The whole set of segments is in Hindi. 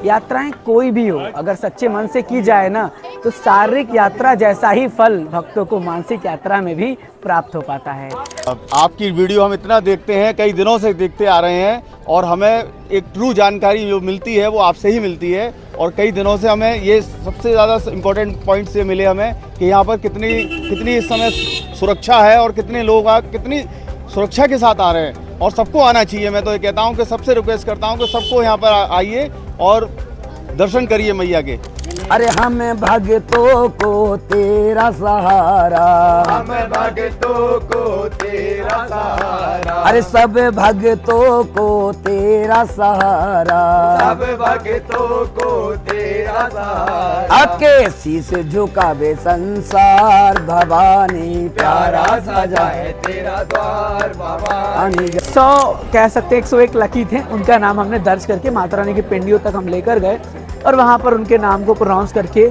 यात्राएं कोई भी हो, अगर सच्चे मन से की जाए ना, तो शारीरिक यात्रा जैसा ही फल भक्तों को मानसिक यात्रा में भी प्राप्त हो पाता है। आपकी वीडियो हम इतना देखते हैं, कई दिनों से देखते आ रहे हैं, और हमें एक ट्रू जानकारी जो मिलती है वो आपसे ही मिलती है। और कई दिनों से हमें ये सबसे ज़्यादा इम्पोर्टेंट पॉइंट से मिले हमें कि यहाँ पर कितनी इस समय सुरक्षा है और कितने लोग कितनी सुरक्षा के साथ आ रहे हैं, और सबको आना चाहिए। मैं तो ये कहता हूँ कि सबसे रिक्वेस्ट करता हूँ कि सबको यहाँ पर आइए और दर्शन करिए मैया के। अरे हमें भक्तों को तेरा सहारा, हमें भक्तों को तेरा सहारा, अरे सब भक्तों को तेरा सहारा, सब भक्तों को तेरा सहारा। आपके शीश झुकावे संसार, भवानी प्यारा सजाए तेरा द्वार भवानी। 100 कह सकते 101 लकी थे, उनका नाम हमने दर्ज करके माता रानी की पिंडियों तक हम लेकर गए और वहाँ पर उनके नाम को प्रोनाउंस करके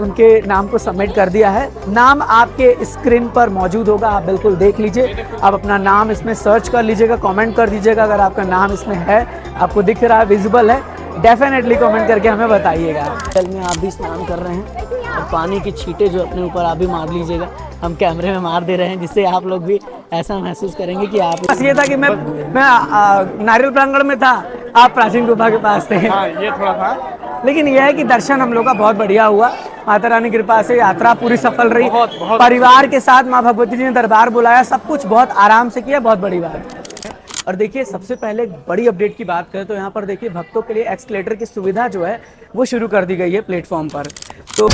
उनके नाम को सबमिट कर दिया है। नाम आपके स्क्रीन पर मौजूद होगा, आप बिल्कुल देख लीजिए। आप अपना नाम इसमें सर्च कर लीजिएगा, कमेंट कर दीजिएगा। अगर आपका नाम इसमें है, आपको दिख रहा है, विजिबल है, डेफिनेटली कमेंट करके हमें बताइएगा। जल में आप भी स्नान कर रहे हैं और पानी की छींटे जो अपने ऊपर आप भी मार लीजिएगा। हम कैमरे में मार दे रहे हैं जिससे आप लोग भी ऐसा महसूस करेंगे कि आप। बस ये था कि मैं नारियल प्रांगण में था, आप प्राचीन गुफा के पास थे। हाँ, ये थोड़ा था, लेकिन यह है कि दर्शन हम लोग का बहुत बढ़िया हुआ। माता रानी की कृपा से यात्रा पूरी सफल रही। परिवार के साथ माँ भगवती जी ने दरबार बुलाया, सब कुछ बहुत आराम से किया, बहुत बड़ी बात है। और देखिए, सबसे पहले बड़ी अपडेट की बात करें तो यहाँ पर देखिए भक्तों के लिए एक्सकलेटर की सुविधा जो है वो शुरू कर दी गई है प्लेटफॉर्म पर। तो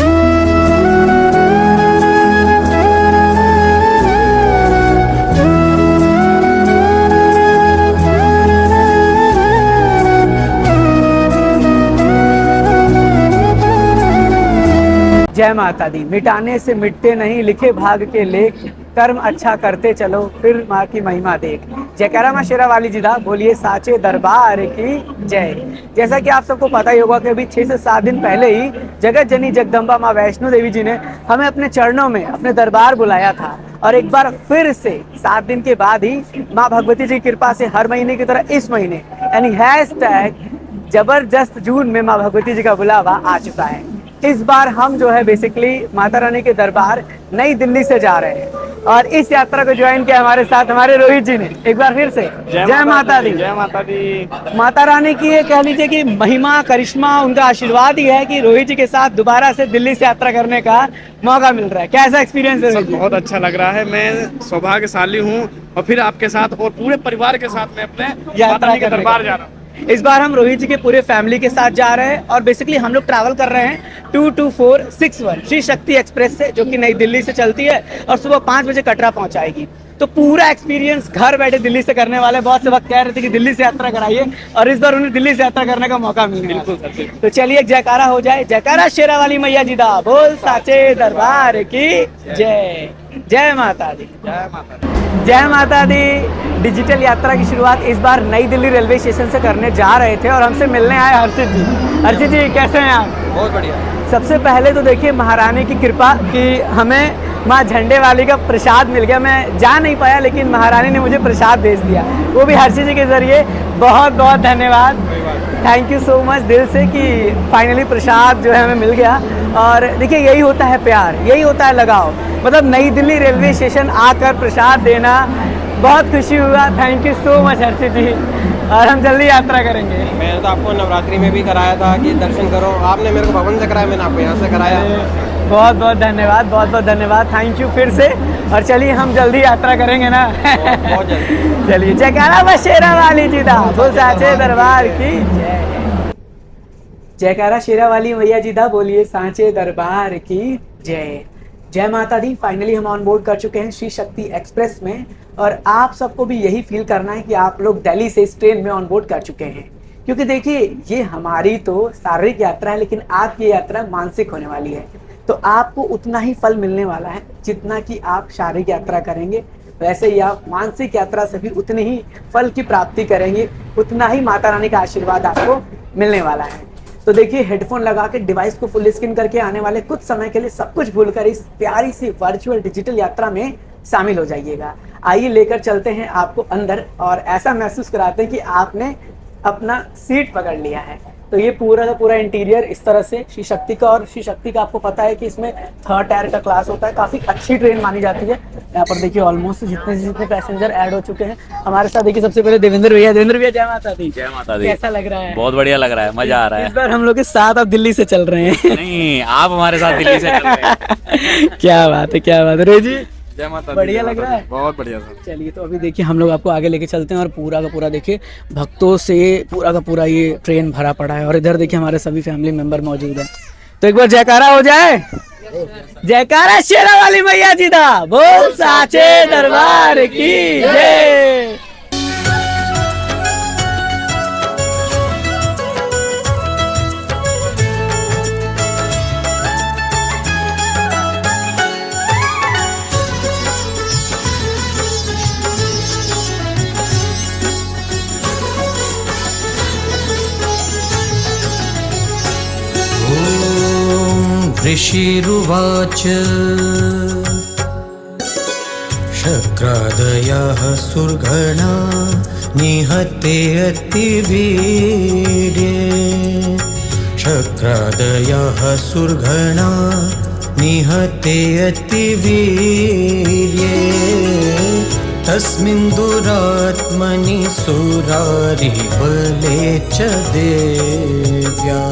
जय माता दी। मिटाने से मिटते नहीं लिखे भाग के लेख, कर्म अच्छा करते चलो फिर माँ की महिमा देख। जयकारा माँ शेरा वाली जी दा, बोलिए साचे दरबार की जय। जैसा कि आप सबको पता ही होगा कि अभी 6 से 7 दिन पहले ही जगत जननी जगदम्बा माँ वैष्णो देवी जी ने हमें अपने चरणों में अपने दरबार बुलाया था। और एक बार फिर से 7 दिन के बाद ही माँ भगवती जी की कृपा से हर महीने की तरह इस महीने यानी #जबरदस्त जून में माँ भगवती जी का बुलावा आ चुका है। इस बार हम जो है बेसिकली माता रानी के दरबार नई दिल्ली से जा रहे हैं और इस यात्रा को ज्वाइन किया हमारे साथ हमारे रोहित जी ने। एक बार फिर से जय माता दी। जय माता दी। माता रानी की ये कह लीजिए कि महिमा करिश्मा, उनका आशीर्वाद ही है कि रोहित जी के साथ दोबारा से दिल्ली से यात्रा करने का मौका मिल रहा है। कैसा एक्सपीरियंस है? बहुत अच्छा लग रहा है। मैं सौभाग्यशाली हूँ और फिर आपके साथ और पूरे परिवार के साथ मैं अपने माता रानी के दरबार जा रहा हूँ। इस बार हम रोहित जी के पूरे फैमिली के साथ जा रहे हैं और बेसिकली हम लोग ट्रैवल कर रहे हैं 22461 श्री शक्ति एक्सप्रेस से, जो कि नई दिल्ली से चलती है और सुबह 5 बजे कटरा पहुंचाएगी। तो पूरा एक्सपीरियंस घर बैठे दिल्ली से करने वाले। बहुत से वक्त कह रहे थे कि दिल्ली से यात्रा कराइए और इस बार उन्हें दिल्ली से यात्रा करने का मौका मिल गया। बिल्कुल। तो चलिए एक जयकारा हो जाए। जयकारा शेरा वाली मैया जी दा, बोल साचे दरबार की जय। जय माता दी। जय माता दी। जय माता दी। डिजिटल यात्रा की शुरुआत इस बार नई दिल्ली रेलवे स्टेशन से करने जा रहे थे और हमसे मिलने आए हर्षित जी। हर्षित जी कैसे हैं आप? बहुत बढ़िया। सबसे पहले तो देखिए महारानी की कृपा कि हमें माँ झंडे वाली का प्रसाद मिल गया। मैं जा नहीं पाया लेकिन महारानी ने मुझे प्रसाद भेज दिया, वो भी हर्षित जी के जरिए। बहुत बहुत धन्यवाद, थैंक यू सो मच दिल से कि फाइनली प्रसाद जो है हमें मिल गया। और देखिए यही होता है प्यार, यही होता है लगाव। मतलब नई दिल्ली रेलवे स्टेशन आकर प्रसाद देना, बहुत खुशी हुआ। थैंक यू सो मच हर्षित जी, और हम जल्दी यात्रा करेंगे। मैंने तो आपको नवरात्रि में भी कराया था कि दर्शन करो, आपने मेरे को भवन से कराया, मैंने आपको यहाँ से कराया। बहुत बहुत धन्यवाद, बहुत बहुत धन्यवाद, थैंक यू फिर से। और चलिए हम जल्दी यात्रा करेंगे ना। बहुत जल्दी। चलिए जयकारा माँ शेरा वाली जी दा, बोल साचे दरबार की जय। जयकारा शेरा वाली मैया जी दा, बोलिए सांचे दरबार की जय। जय माता दी। फाइनली हम ऑन बोर्ड कर चुके हैं श्री शक्ति एक्सप्रेस में और आप सबको भी यही फील करना है कि आप लोग दिल्ली से इस ट्रेन में ऑन बोर्ड कर चुके हैं। क्योंकि देखिए ये हमारी तो शारीरिक यात्रा है लेकिन आपकी यात्रा मानसिक होने वाली है। तो आपको उतना ही फल मिलने वाला है जितना कि आप शारीरिक यात्रा करेंगे, वैसे ही आप मानसिक यात्रा से भी उतने ही फल की प्राप्ति करेंगे, उतना ही माता रानी का आशीर्वाद आपको मिलने वाला है। तो देखिए हेडफोन लगा के डिवाइस को फुल स्क्रीन करके आने वाले कुछ समय के लिए सब कुछ भूलकर इस प्यारी सी वर्चुअल डिजिटल यात्रा में शामिल हो जाइएगा। आइए लेकर चलते हैं आपको अंदर और ऐसा महसूस कराते हैं कि आपने अपना सीट पकड़ लिया है। तो ये पूरा का पूरा इंटीरियर इस तरह से श्री शक्ति का, और श्री शक्ति का आपको पता है कि इसमें 3rd टायर का क्लास होता है, काफी अच्छी ट्रेन मानी जाती है। यहाँ पर देखिए ऑलमोस्ट जितने पैसेंजर ऐड हो चुके हैं हमारे साथ। देखिए सबसे पहले देवेंद्र भैया। देवेंद्र भैया जय माता दी। जय माता दी। कैसा लग रहा है? बहुत बढ़िया लग रहा है, मजा आ रहा है। इस बार हम लोग के साथ आप दिल्ली से चल रहे हैं। नहीं, आप हमारे साथ दिल्ली से चल रहे हैं। क्या बात है, क्या बात है। रोहित जी जय माता दी, बढ़िया जय लग माता रहा दी। है? बहुत बढ़िया सर। चलिए तो अभी देखिए हम लोग आपको आगे लेके चलते हैं, और पूरा का पूरा देखिए भक्तों से पूरा का पूरा ये ट्रेन भरा पड़ा है, और इधर देखिए हमारे सभी फैमिली मेंबर मौजूद हैं। तो एक बार जयकारा हो जाए। जयकारा शेरा वाली मैया जी दा बोल साचे दरबार की जय। ऋषिरुवाच शक्रादयः सुरगणा निहते अतिवीर्ये। शक्रादयः सुरगणा निहते अतिवीर्ये। तस्मिन् दुरात्मनि सुरारिबले च देव्या।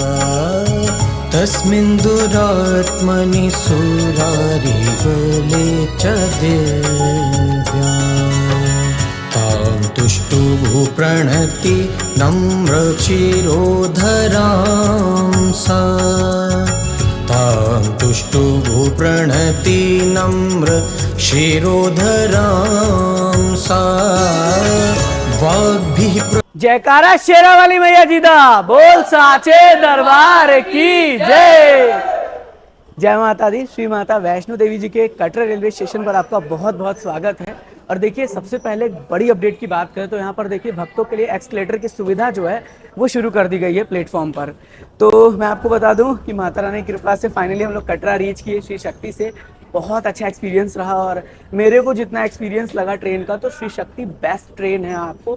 तस्मिन् दुरात्मनि सुरारिबले च देव्या। तां तुष्टुः प्रणति नम्रक्षिरोधरां सा। तां तुष्टुः प्रणति नम्र शिरोधरां सा। वाग्भिः जयकारा शेरा वाली मैया जी दा बोल साचे दरबार की जय। जय माता दी। श्री माता वैष्णो देवी जी के कटरा रेलवे स्टेशन पर आपका बहुत बहुत स्वागत है। और देखिए सबसे पहले बड़ी अपडेट की बात करें तो यहाँ पर देखिए भक्तों के लिए एक्सकलेटर की सुविधा जो है वो शुरू कर दी गई है प्लेटफॉर्म पर। तो मैं आपको बता दूं कि माता रानी की कृपा से फाइनली हम लोग कटरा रीच किए श्री शक्ति से। बहुत अच्छा एक्सपीरियंस रहा, और मेरे को जितना एक्सपीरियंस लगा ट्रेन का तो श्री शक्ति बेस्ट ट्रेन है आपको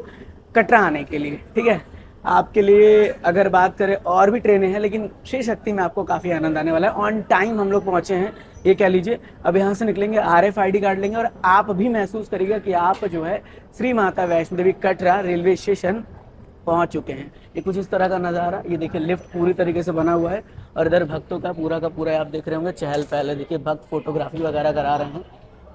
कटरा आने के लिए। ठीक है, आपके लिए अगर बात करें और भी ट्रेनें हैं, लेकिन श्री शक्ति में आपको काफ़ी आनंद आने वाला है। ऑन टाइम हम लोग पहुँचे हैं, ये कह लीजिए। अब यहाँ से निकलेंगे RFID कार्ड लेंगे, और आप भी महसूस करिएगा कि आप जो है श्री माता वैष्णो देवी कटरा रेलवे स्टेशन पहुँच चुके हैं। ये कुछ इस तरह का नज़ारा, ये देखिए लिफ्ट पूरी तरीके से बना हुआ है, और इधर भक्तों का पूरा आप देख रहे होंगे चहल पहल है। देखिए भक्त फोटोग्राफी वगैरह करा रहे हैं,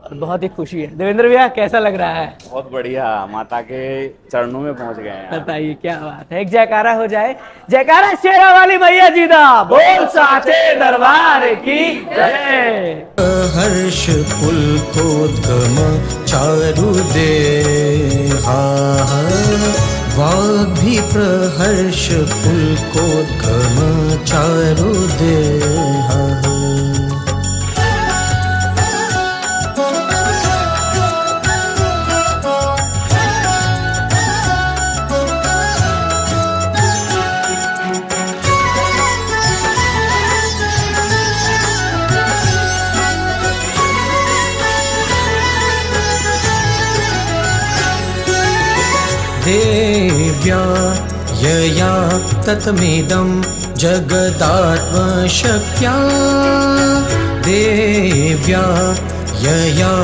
और बहुत ही खुशी है। देवेंद्र भैया कैसा लग रहा है? बहुत बढ़िया, माता के चरणों में पहुंच गए हैं। बताइए क्या बात है। एक जयकारा हो जाए। जयकारा शेरा वाली मैया जी दा बोल साचे दरबार की जय। हर्ष पुलकोद्गम चारु देहा। वाग्भि प्रहर्ष पुलकोद्गम चारु देहा। देव्या यया ततमिदं जगदात्मशक्त्या। देव्या यया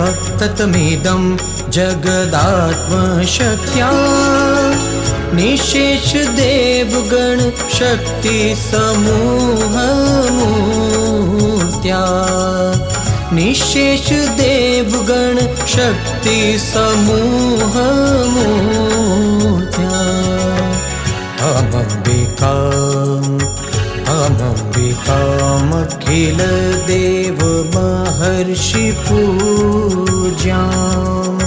ततमिदं जगदात्मशक्त्या। निशेष देवगण शक्ति समूहमूर्त्या। निशेष देवगण शक्ति समूहमूर्त्या। अहमम्बिकामखिल देव महर्षि पूज्याम्।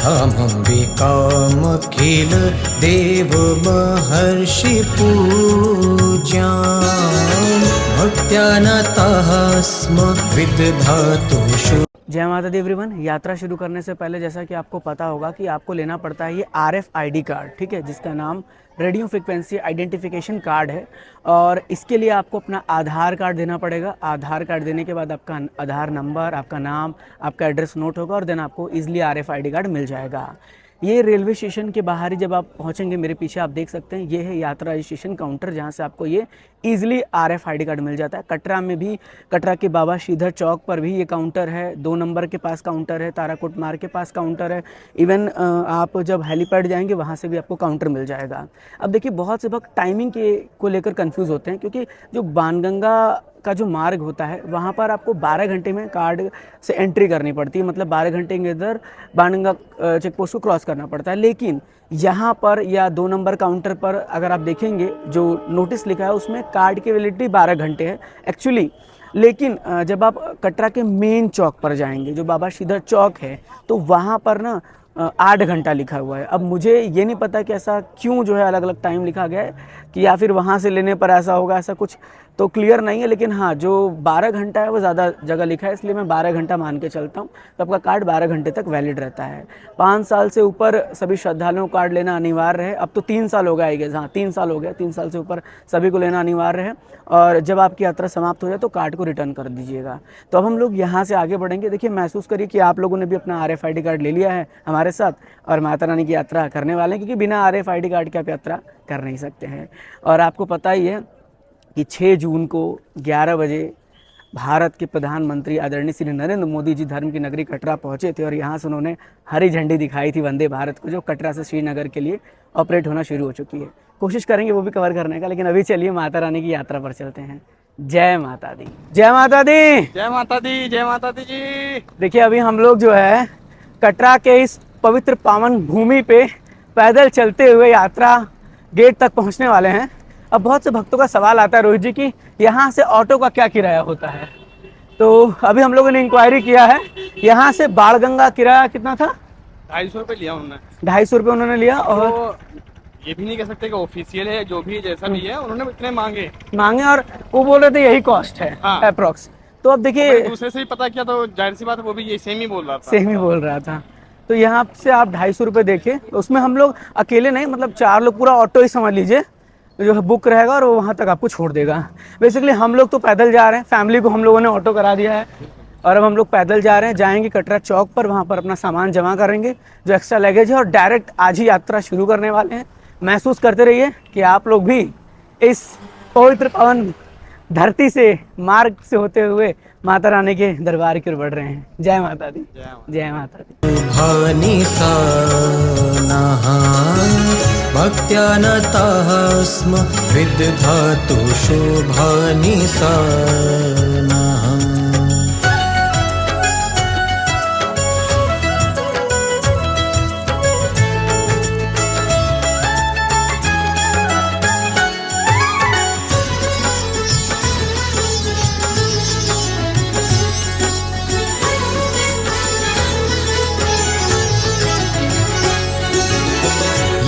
अहमम्बिकामखिल देव महर्षि पूज्याम्। भक्त्या नताः स्म विदधातुषु। जय माता दी एवरीवन। यात्रा शुरू करने से पहले जैसा कि आपको पता होगा कि आपको लेना पड़ता है ये RFID कार्ड, ठीक है, जिसका नाम रेडियो फ्रिक्वेंसी आइडेंटिफिकेशन कार्ड है। और इसके लिए आपको अपना आधार कार्ड देना पड़ेगा। आधार कार्ड देने के बाद आपका आधार नंबर, आपका नाम, आपका एड्रेस नोट होगा, और देन आपको ईजिली RFID कार्ड मिल जाएगा। ये रेलवे स्टेशन के बाहर ही जब आप पहुंचेंगे, मेरे पीछे आप देख सकते हैं, ये है यात्रा रजिस्ट्रेशन काउंटर, जहां से आपको ये ईजिली RFID कार्ड मिल जाता है। कटरा में भी, कटरा के बाबा श्रीधर चौक पर भी ये काउंटर है, 2 नंबर के पास काउंटर है, ताराकोट मार्ग के पास काउंटर है, इवन आप जब हेलीपैड जाएंगे वहाँ से भी आपको काउंटर मिल जाएगा। अब देखिए, बहुत से भक्त टाइमिंग के को लेकर कंफ्यूज होते हैं, क्योंकि जो बाणगंगा का जो मार्ग होता है वहाँ पर आपको 12 घंटे में कार्ड से एंट्री करनी पड़ती है, मतलब 12 घंटे के अंदर बाणगंगा चेक पोस्ट को क्रॉस करना पड़ता है। लेकिन यहाँ पर या 2 नंबर काउंटर पर अगर आप देखेंगे, जो नोटिस लिखा है उसमें कार्ड की वैलिडिटी 12 घंटे है एक्चुअली। लेकिन जब आप कटरा के मेन चौक पर जाएंगे, जो बाबा श्रीधर चौक है, तो वहाँ पर ना 8 घंटा लिखा हुआ है। अब मुझे ये नहीं पता कि ऐसा क्यों जो है अलग अलग टाइम लिखा गया है, कि या फिर वहाँ से लेने पर ऐसा होगा, ऐसा कुछ तो क्लियर नहीं है। लेकिन हाँ, जो 12 घंटा है वो ज़्यादा जगह लिखा है, इसलिए मैं 12 घंटा मान के चलता हूँ, तो आपका कार्ड 12 घंटे तक वैलिड रहता है। 5 साल से ऊपर सभी श्रद्धालुओं को कार्ड लेना अनिवार्य है। अब तो 3 साल हो गया आई गेस, हाँ 3 साल हो गया, 3 साल से ऊपर सभी को लेना अनिवार्य है। और जब आपकी यात्रा समाप्त हो जाए तो कार्ड को रिटर्न कर दीजिएगा। तो अब हम लोग यहाँ से आगे बढ़ेंगे। देखिए, महसूस करिए कि आप लोगों ने भी अपना RFID कार्ड ले लिया है हमारे साथ और माता रानी की यात्रा करने वाले हैं, क्योंकि बिना RFID कार्ड के आप यात्रा कर नहीं सकते हैं। और आपको पता ही है कि 6 जून को 11 बजे भारत के प्रधानमंत्री आदरणीय श्री नरेंद्र मोदी जी धर्म की नगरी कटरा पहुंचे थे, और यहाँ से उन्होंने हरी झंडी दिखाई थी वंदे भारत को, जो कटरा से श्रीनगर के लिए ऑपरेट होना शुरू हो चुकी है। कोशिश करेंगे वो भी कवर करने का, लेकिन अभी चलिए माता रानी की यात्रा पर चलते हैं। जय माता दी, जय माता दी, जय माता दी, जय माता दी जी। देखिए, अभी हम लोग जो है कटरा के इस पवित्र पावन भूमि पे पैदल चलते हुए यात्रा गेट तक पहुंचने वाले हैं। अब बहुत से भक्तों का सवाल आता है रोहित जी कि यहाँ से ऑटो का क्या किराया होता है। तो अभी हम लोगों ने इंक्वायरी किया है, यहाँ से बाणगंगा किराया कितना था? 250 रुपये लिया उन्होंने। 250 रुपये उन्होंने लिया। और तो ये भी नहीं कह सकते कि ऑफिशियल है, जो भी जैसा भी है उन्होंने इतने मांगे, और वो बोल रहे थे यही कॉस्ट है हाँ। अप्रोक्स। तो अब देखिए, मैंने दूसरे से ही पता किया तो जाहिर सी बात है वो भी ये सेम ही बोल रहा था। सेम ही बोल रहा था। तो यहाँ से आप 250 रुपये देखे, उसमें हम लोग अकेले नहीं, मतलब 4 लोग, पूरा ऑटो ही समझ लीजिए जो है बुक रहेगा, और वो वहाँ तक आपको छोड़ देगा। बेसिकली हम लोग तो पैदल जा रहे हैं, फैमिली को हम लोगों ने ऑटो करा दिया है, और अब हम लोग पैदल जा रहे हैं, जाएंगे कटरा चौक पर, वहाँ पर अपना सामान जमा करेंगे जो एक्स्ट्रा लगेज है, और डायरेक्ट आज ही यात्रा शुरू करने वाले हैं। महसूस करते रहिए कि आप लोग भी इस पवित्र पावन धरती से, मार्ग से होते हुए माता रानी के दरबार की ओर बढ़ रहे हैं। जय माता दी, जय माता दी। शुभानि सानः भक्त्या नतः स्म विदधातु शुभानि सानः।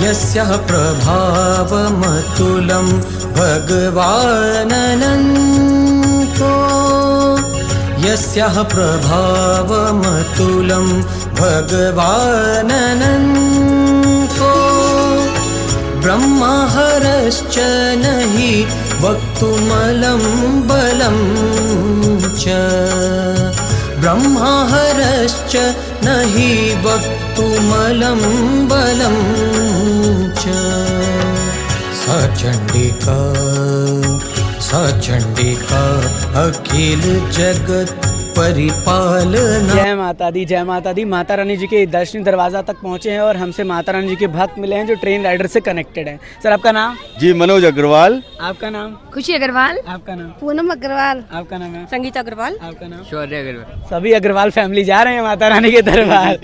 यस्यः प्रभावमतुलं भगवाननन्तो, यस्यः प्रभावमतुलं भगवाननन्तो, ब्रह्महरश्च नहि वक्तुमलं बलं च, ब्रह्महरश्च नहि वक्तुमलं बलं च। सचंडिका अखिल जगत परिपालना। जय माता दी, जय माता दी। माता रानी जी के दर्शनी दरवाजा तक पहुंचे हैं, और हमसे माता रानी जी के भक्त मिले हैं जो ट्रेन राइडर से कनेक्टेड हैं। सर, आपका नाम? जी, मनोज अग्रवाल। आपका नाम? खुशी अग्रवाल। आपका नाम? पूनम अग्रवाल। आपका नाम है? संगीता अग्रवाल। आपका नाम? शौर्य अग्रवाल। सभी अग्रवाल फैमिली जा रहे हैं माता रानी के दरबार।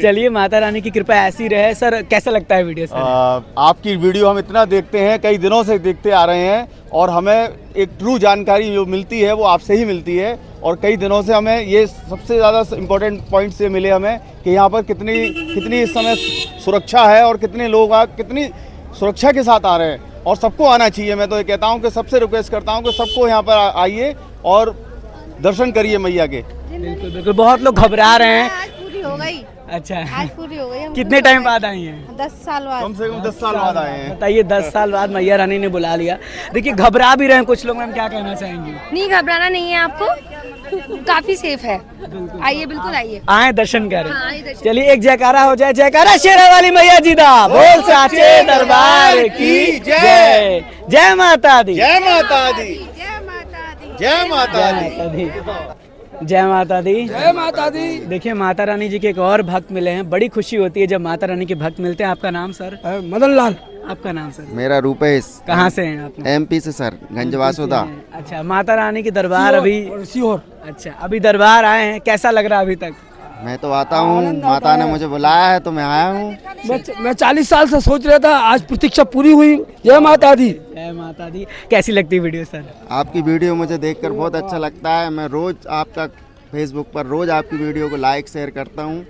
चलिए, माता रानी की कृपा ऐसी रहे। सर, कैसा लगता है वीडियो सर? आपकी वीडियो हम इतना देखते हैं, कई दिनों से देखते आ रहे हैं, और हमें एक ट्रू जानकारी जो मिलती है वो आपसे ही मिलती है। और कई दिनों से हमें ये सबसे ज़्यादा इम्पोर्टेंट पॉइंट से मिले हमें कि यहाँ पर कितनी इस समय सुरक्षा है, और कितने लोग कितनी सुरक्षा के साथ आ रहे हैं, और सबको आना चाहिए। मैं तो ये कहता हूँ कि सबसे रिक्वेस्ट करता हूँ कि सबको यहाँ पर आइए और दर्शन करिए मैया के। बिल्कुल बिल्कुल। बहुत लोग घबरा रहे हैं। आज पूरी हो गई। अच्छा, आज पूरी हो गई। हम कितने टाइम बाद आई हैं? 10 साल बाद। कम से कम 10 साल बाद आए हैं। बताइए, 10 साल बाद मैया रानी ने बुला लिया। देखिए, घबरा भी रहे हैं कुछ लोग, मैम क्या कहना चाहेंगी? नहीं घबराना नहीं है आपको, काफी सेफ है। आइए, बिल्कुल आइए। आए दर्शन करें। हाँ, आइए दर्शन। चलिए एक जयकारा हो जाए, जयकारा शेरा वाली मैया जी दा, बोल साचे दरबार की जय। जय माता दी, जय माता दी, जय माता दी। जय माता दी। जय माता दी। जय माता दी। देखिए माता रानी जी के एक और भक्त मिले हैं, बड़ी खुशी होती है जब माता रानी के भक्त मिलते हैं। आपका नाम सर? मदन लाल। आपका नाम सर? मेरा रूपेश। कहाँ से हैं आप? एमपी से सर, गंजवासुदा। अच्छा, माता रानी की दरबार अभी सीहोर। अच्छा, अभी दरबार आए हैं, कैसा लग रहा है अभी तक? मैं तो आता हूँ, माता ने मुझे बुलाया है तो मैं आया हूँ। मैं 40 साल से सोच रहा था, आज प्रतीक्षा पूरी हुई। जय माता दी। जय माता दी। कैसी लगती है वीडियो सर? आपकी वीडियो मुझे देखकर बहुत अच्छा लगता है। मैं रोज आपका फेसबुक पर रोज आपकी वीडियो को लाइक शेयर करता हूँ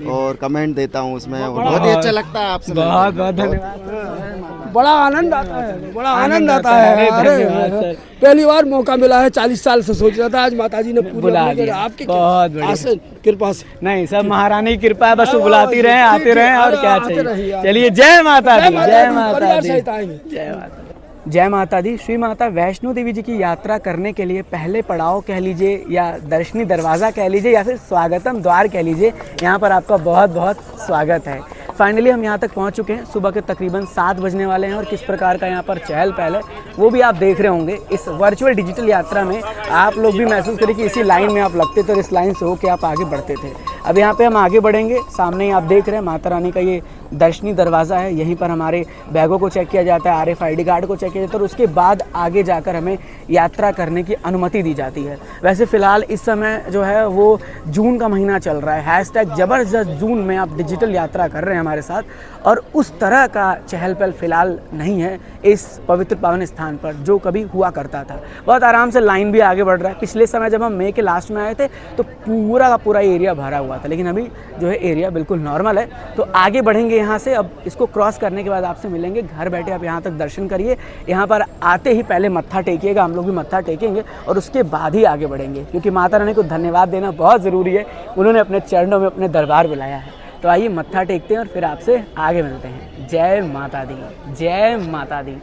और कमेंट देता हूँ उसमें, और बहुत ही अच्छा लगता है आपसे। बहुत बहुत धन्यवाद। बड़ा आनंद आता है, बड़ा आनंद आता है। है। अरे धन्यवाद सर। पहली बार मौका मिला है, 40 साल से सोच रहा था, आज माता जी ने पूरी बुला अपनी दिया। आपकी बहुत बढ़िया। आशीर्वाद, कृपा से। नहीं सब महारानी की कृपा है, बस वो बुलाती रहे, आते रहे और क्या आते रहिए, चाहिए। आते चलिए जय माता दी, जय माता परिवार दी, सहित आएंगे। जय माता दी। जय माता दी। श्री माता वैष्णो देवी जी की यात्रा करने के लिए पहले पड़ाव कह लीजिए या दर्शनी दरवाज़ा कह लीजिए या फिर स्वागतम द्वार कह लीजिए, यहाँ पर आपका बहुत बहुत स्वागत है। फाइनली हम यहाँ तक पहुँच चुके हैं, सुबह के तकरीबन 7 बजने वाले हैं और किस प्रकार का यहाँ पर चहल पहल है वो भी आप देख रहे होंगे। इस वर्चुअल डिजिटल यात्रा में आप लोग भी महसूस करें कि इसी लाइन में आप लगते थे और इस लाइन से होकर आप आगे बढ़ते थे। अब यहाँ पे हम आगे बढ़ेंगे, सामने ही आप देख रहे हैं माता रानी का ये दर्शनी दरवाज़ा है। यहीं पर हमारे बैगों को चेक किया जाता है, RFID कार्ड को चेक किया जाता है और उसके बाद आगे जाकर हमें यात्रा करने की अनुमति दी जाती है। वैसे फ़िलहाल इस समय जो है वो जून का महीना चल रहा है, हैशटैग ज़बरदस्त जून में आप डिजिटल यात्रा कर रहे हैं हमारे साथ, और उस तरह का चहल पहल फ़िलहाल नहीं है इस पवित्र पावन स्थान पर जो कभी हुआ करता था। बहुत आराम से लाइन भी आगे बढ़ रहा है। पिछले समय जब हम मई के लास्ट में आए थे तो पूरा का पूरा एरिया भरा हुआ था, लेकिन अभी जो है एरिया बिल्कुल नॉर्मल है। तो आगे बढ़ेंगे यहाँ से। अब इसको क्रॉस करने के बाद आपसे मिलेंगे, घर बैठे आप यहाँ तक दर्शन करिए। यहाँ पर आते ही पहले मत्था टेकिएगा, हम लोग भी मत्था टेकेंगे और उसके बाद ही आगे बढ़ेंगे, क्योंकि माता रानी को धन्यवाद देना बहुत ज़रूरी है। उन्होंने अपने चरणों में अपने दरबार बुलाया है। तो आइए मत्था टेकते हैं और फिर आपसे आगे मिलते हैं। जय माता दी, जय माता दी।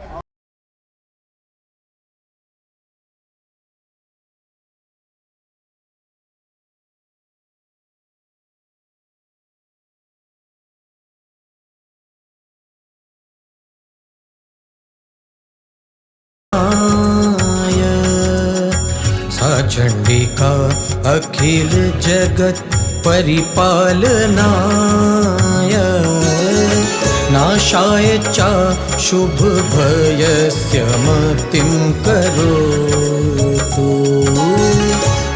सा चंडिका अखिल जगत परिपालनाय, नाशाय च शुभ भयस्य मतिं करोतु,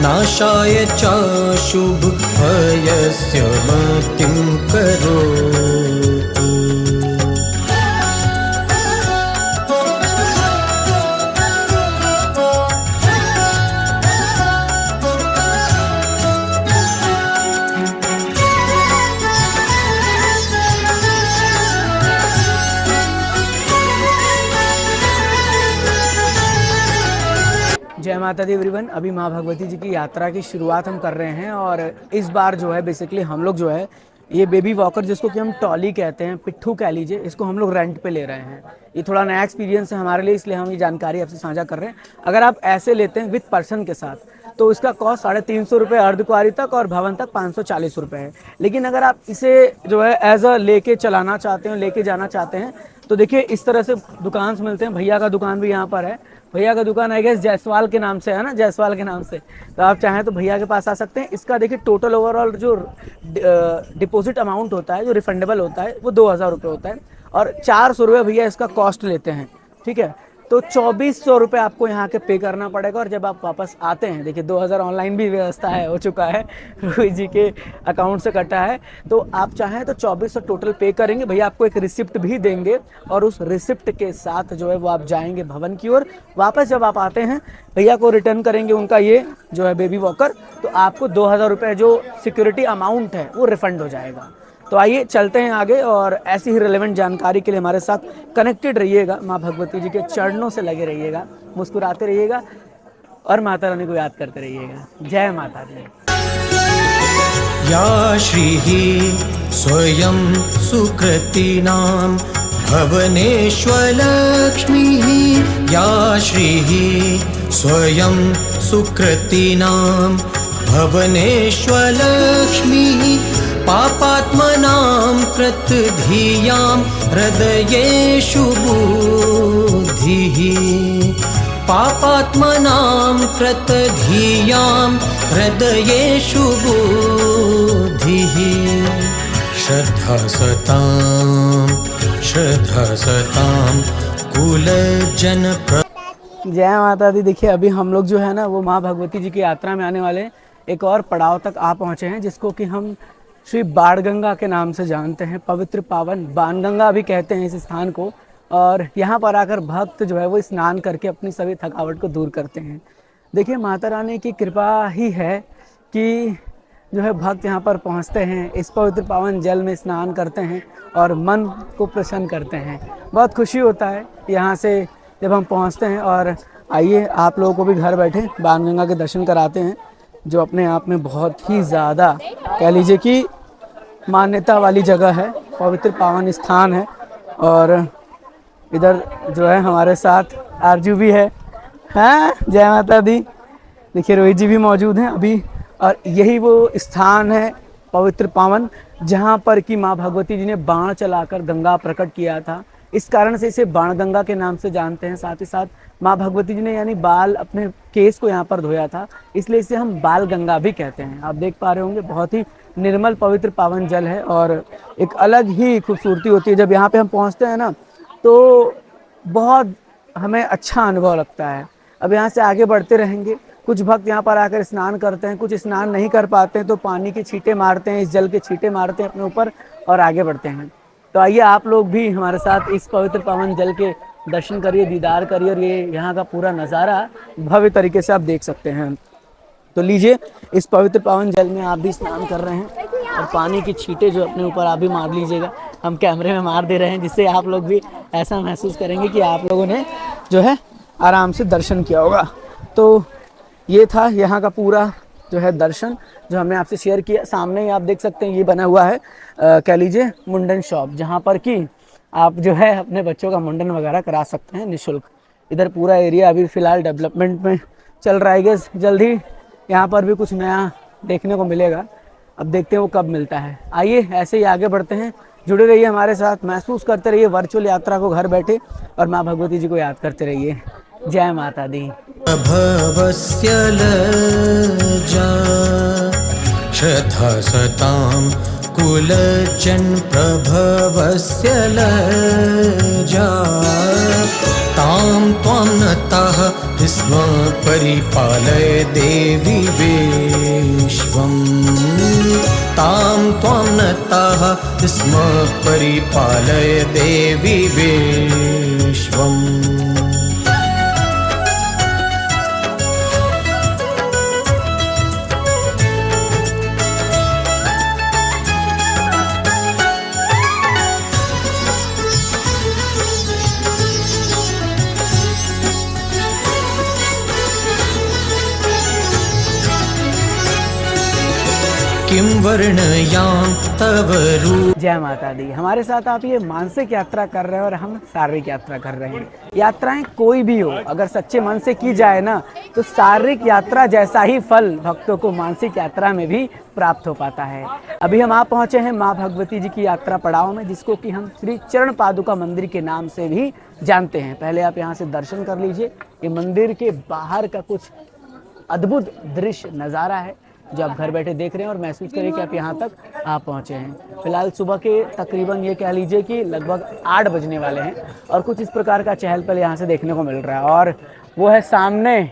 नाशाय च शुभ भयस्य मतिं करोतु। जय माता दी एवरीवन। अभी माँ भगवती जी की यात्रा की शुरुआत हम कर रहे हैं और इस बार जो है बेसिकली हम लोग जो है ये बेबी वॉकर जिसको कि हम टॉली कहते हैं, पिट्ठू कह लीजिए, इसको हम लोग रेंट पे ले रहे हैं। ये थोड़ा नया एक्सपीरियंस है हमारे लिए, इसलिए हम ये जानकारी आपसे साझा कर रहे हैं। अगर आप ऐसे लेते हैं विद पर्सन के साथ तो इसका कॉस्ट 350 रुपये अर्धकुआरी तक और भवन तक 540 रुपये है। लेकिन अगर आप इसे जो है एज अ लेके चलाना चाहते हैं, लेके जाना चाहते हैं तो देखिए इस तरह से दुकान मिलते हैं। भैया का दुकान भी यहाँ पर है। भैया का दुकान आई गेस जायसवाल के नाम से है ना, जायसवाल के नाम से। तो आप चाहें तो भैया के पास आ सकते हैं। इसका देखिए टोटल ओवरऑल जो डिपॉजिट अमाउंट होता है, जो रिफंडेबल होता है, वो 2000 रुपये होता है और 400 रुपये भैया इसका कॉस्ट लेते हैं। ठीक है, तो 2400 रुपये आपको यहाँ के पे करना पड़ेगा और जब आप वापस आते हैं, देखिए 2000 ऑनलाइन भी व्यवस्था है, हो चुका है, रोहित जी के अकाउंट से कटा है। तो आप चाहें तो 2400 टोटल पे करेंगे। भैया आपको एक रिसिप्ट भी देंगे और उस रिसिप्ट के साथ जो है वो आप जाएंगे भवन की ओर। वापस जब आप आते हैं भैया को रिटर्न करेंगे उनका ये जो है बेबी वॉकर, तो आपको 2000 रुपये जो सिक्योरिटी अमाउंट है वो रिफंड हो जाएगा। तो आइए चलते हैं आगे और ऐसी ही रिलेवेंट जानकारी के लिए हमारे साथ कनेक्टेड रहिएगा। माँ भगवती जी के चरणों से लगे रहिएगा, मुस्कुराते रहिएगा और माता रानी को याद करते रहिएगा। जय माता दी। या श्रीः स्वयं सुकृतीनां भवनेष्वलक्ष्मीः, या श्रीः स्वयं सुकृतीनां भवनेष्वलक्ष्मीः पापात्मनां कृतधियां हृदयेषु बुद्धिः पापात्मनां कृतधियां हृदयेषु बुद्धिः श्रद्धा सतां कुलजन जय माता दी। देखिए अभी हम लोग जो है ना वो माँ भगवती जी की यात्रा में आने वाले हैं। एक और पड़ाव तक आ पहुँचे हैं जिसको कि हम श्री बाणगंगा के नाम से जानते हैं। पवित्र पावन बाणगंगा भी कहते हैं इस स्थान को। और यहाँ पर आकर भक्त जो है वो स्नान करके अपनी सभी थकावट को दूर करते हैं। देखिए माता रानी की कृपा ही है कि जो है भक्त यहाँ पर पहुँचते हैं, इस पवित्र पावन जल में स्नान करते हैं और मन को प्रसन्न करते हैं। बहुत खुशी होता है यहाँ से जब हम पहुँचते हैं। और आइए आप लोगों को भी घर बैठे बाणगंगा के दर्शन कराते हैं, जो अपने आप में बहुत ही ज़्यादा कह लीजिए कि मान्यता वाली जगह है, पवित्र पावन स्थान है। और इधर जो है हमारे साथ आरजू भी है। हाँ जय माता दी। देखिए रोहित जी भी मौजूद हैं अभी। और यही वो स्थान है पवित्र पावन जहाँ पर कि माँ भगवती जी ने बाण चलाकर गंगा प्रकट किया था। इस कारण से इसे बाणगंगा के नाम से जानते हैं। साथ ही साथ माँ भगवती जी ने यानी बाल अपने केस को यहाँ पर धोया था, इसलिए इसे हम बाल गंगा भी कहते हैं। आप देख पा रहे होंगे बहुत ही निर्मल पवित्र पावन जल है और एक अलग ही खूबसूरती होती है। जब यहाँ पे हम पहुँचते हैं ना तो बहुत हमें अच्छा अनुभव लगता है। अब यहाँ से आगे बढ़ते रहेंगे। कुछ भक्त यहाँ पर आकर स्नान करते हैं, कुछ स्नान नहीं कर पाते हैं तो पानी के छींटे मारते हैं, इस जल के छींटे मारते हैं अपने ऊपर और आगे बढ़ते हैं। तो आइए आप लोग भी हमारे साथ इस पवित्र पावन जल के दर्शन करिए, दीदार करिए और ये यहाँ का पूरा नज़ारा भव्य तरीके से आप देख सकते हैं। तो लीजिए इस पवित्र पावन जल में आप भी स्नान कर रहे हैं और पानी के छींटे जो अपने ऊपर आप भी मार लीजिएगा। हम कैमरे में मार दे रहे हैं जिससे आप लोग भी ऐसा महसूस करेंगे कि आप लोगों ने जो है आराम से दर्शन किया होगा। तो ये था यहाँ का पूरा जो है दर्शन जो हमने आपसे शेयर किया। सामने ही आप देख सकते हैं ये बना हुआ है कह लीजिए मुंडन शॉप, जहाँ पर कि आप जो है अपने बच्चों का मुंडन वगैरह करा सकते हैं निःशुल्क। इधर पूरा एरिया अभी फ़िलहाल डेवलपमेंट में चल रहा है। गैस जल्दी यहाँ पर भी कुछ नया देखने को मिलेगा। अब देखते हैं वो कब मिलता है। आइए ऐसे ही आगे बढ़ते हैं, जुड़े रहिए हमारे साथ, महसूस करते रहिए वर्चुअल यात्रा को घर बैठे और माँ भगवती जी को याद करते रहिए। जय माता दी। प्रभवस्य लज्जा श्रद्धा सतां कुलजन प्रभवस्य लज्जा तां त्वां नतः स्म परिपालय देवी विश्वम् तां त्वां नतः स्म परिपालय देवी विश्वम्। किं वर्णयां तव रूप। जय माता दी। हमारे साथ आप ये मानसिक यात्रा कर रहे हैं और हम शारीरिक यात्रा कर रहे हैं। यात्राएं कोई भी हो अगर सच्चे मन से की जाए ना तो शारीरिक यात्रा जैसा ही फल भक्तों को मानसिक यात्रा में भी प्राप्त हो पाता है। अभी हम आप पहुंचे हैं माँ भगवती जी की यात्रा पड़ाव में, जिसको कि हम श्री चरण पादुका मंदिर के नाम से भी जानते हैं। पहले आप यहाँ से दर्शन कर लीजिए। ये मंदिर के बाहर का कुछ अद्भुत दृश्य नज़ारा है जो आप घर बैठे देख रहे हैं और महसूस करिए कि आप यहाँ तक आप पहुँचे हैं। फिलहाल सुबह के तकरीबन ये कह लीजिए कि लगभग 8 बजने वाले हैं और कुछ इस प्रकार का चहल पहल यहाँ से देखने को मिल रहा है। और वो है सामने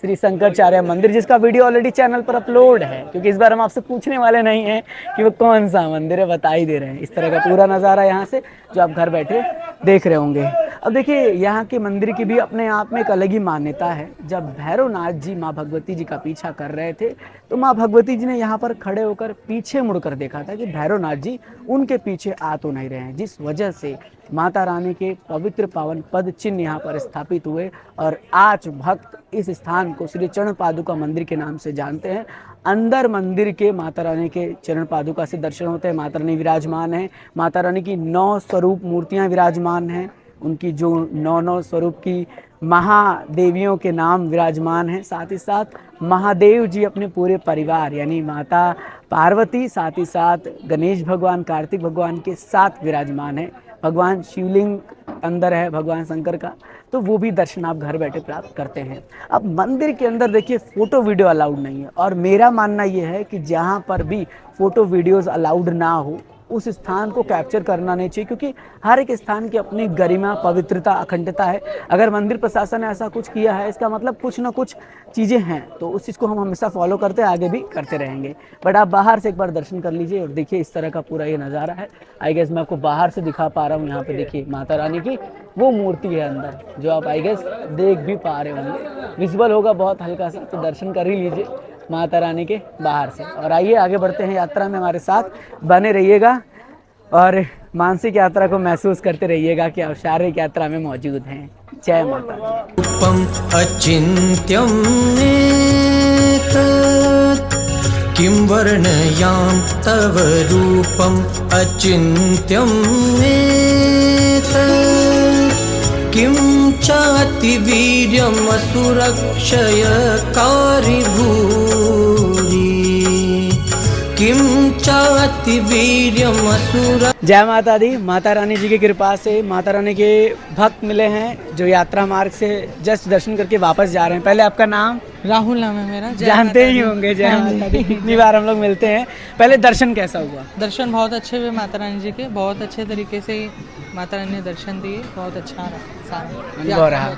श्री शंकराचार्य मंदिर, जिसका वीडियो ऑलरेडी चैनल पर अपलोड है, क्योंकि इस बार हम आपसे पूछने वाले नहीं हैं कि वो कौन सा मंदिर है, बता ही दे रहे हैं। इस तरह का पूरा नज़ारा यहाँ से जो आप घर बैठे देख रहे होंगे। अब देखिए यहाँ के मंदिर की भी अपने आप में एक अलग ही मान्यता है। जब भैरवनाथ जी माँ भगवती जी का पीछा कर रहे थे तो माँ भगवती जी ने यहाँ पर खड़े होकर पीछे मुड़कर देखा था कि भैरवनाथ जी उनके पीछे आ तो नहीं रहे हैं, जिस वजह से माता रानी के पवित्र पावन पद चिन्ह यहाँ पर स्थापित हुए और आज भक्त इस स्थान को श्री चरण पादुका मंदिर के नाम से जानते हैं। अंदर मंदिर के माता रानी के चरण पादुका से दर्शन होते हैं। माता रानी विराजमान है। माता रानी की 9 स्वरूप मूर्तियाँ विराजमान हैं। उनकी जो 9 स्वरूप की महादेवियों के नाम विराजमान हैं, साथ ही साथ महादेव जी अपने पूरे परिवार यानी माता पार्वती, साथ ही साथ गणेश भगवान, कार्तिक भगवान के साथ विराजमान है। भगवान शिवलिंग अंदर है भगवान शंकर का, तो वो भी दर्शन आप घर बैठे प्राप्त करते हैं। अब मंदिर के अंदर देखिए फ़ोटो वीडियो अलाउड नहीं है, और मेरा मानना ये है कि जहाँ पर भी फ़ोटो वीडियोज़ अलाउड ना हो उस स्थान को कैप्चर करना नहीं चाहिए, क्योंकि हर एक स्थान की अपनी गरिमा, पवित्रता, अखंडता है। अगर मंदिर प्रशासन ने ऐसा कुछ किया है, इसका मतलब कुछ ना कुछ चीज़ें हैं, तो उस चीज़ को हम हमेशा फॉलो करते हैं, आगे भी करते रहेंगे। बट आप बाहर से एक बार दर्शन कर लीजिए और देखिए इस तरह का पूरा ये नज़ारा है। आई गेस मैं आपको बाहर से दिखा पा रहा हूँ। यहाँ पे देखिए माता रानी की वो मूर्ति है अंदर, जो आप आई गेस देख भी पा रहे होंगे, विजुअल होगा बहुत हल्का सा, तो दर्शन कर ही लीजिए माता रानी के बाहर से। और आइए आगे बढ़ते हैं, यात्रा में हमारे साथ बने रहिएगा और मानसिक यात्रा को महसूस करते रहिएगा कि आप शारीरिक यात्रा में मौजूद हैं। जय माता दी। रूपम अचिन्त्यं किं वर्णयाम तव रूपम अचिन्त्यं किं चाति वीर्यम असुरक्षयकारी भूरि किं चाति वीर्यम असुर। जय माता दी। माता रानी जी की कृपा से माता रानी के भक्त मिले हैं जो यात्रा मार्ग से जस्ट दर्शन करके वापस जा रहे हैं। पहले आपका नाम? राहुल नाम है मेरा। जानते ही होंगे। जय माता दी। कितनी बार हम लोग मिलते हैं। पहले दर्शन कैसा हुआ? दर्शन बहुत अच्छे हुए माता रानी जी के, बहुत अच्छे तरीके से माता रानी ने दर्शन दिए, बहुत अच्छा अनुभव रहा।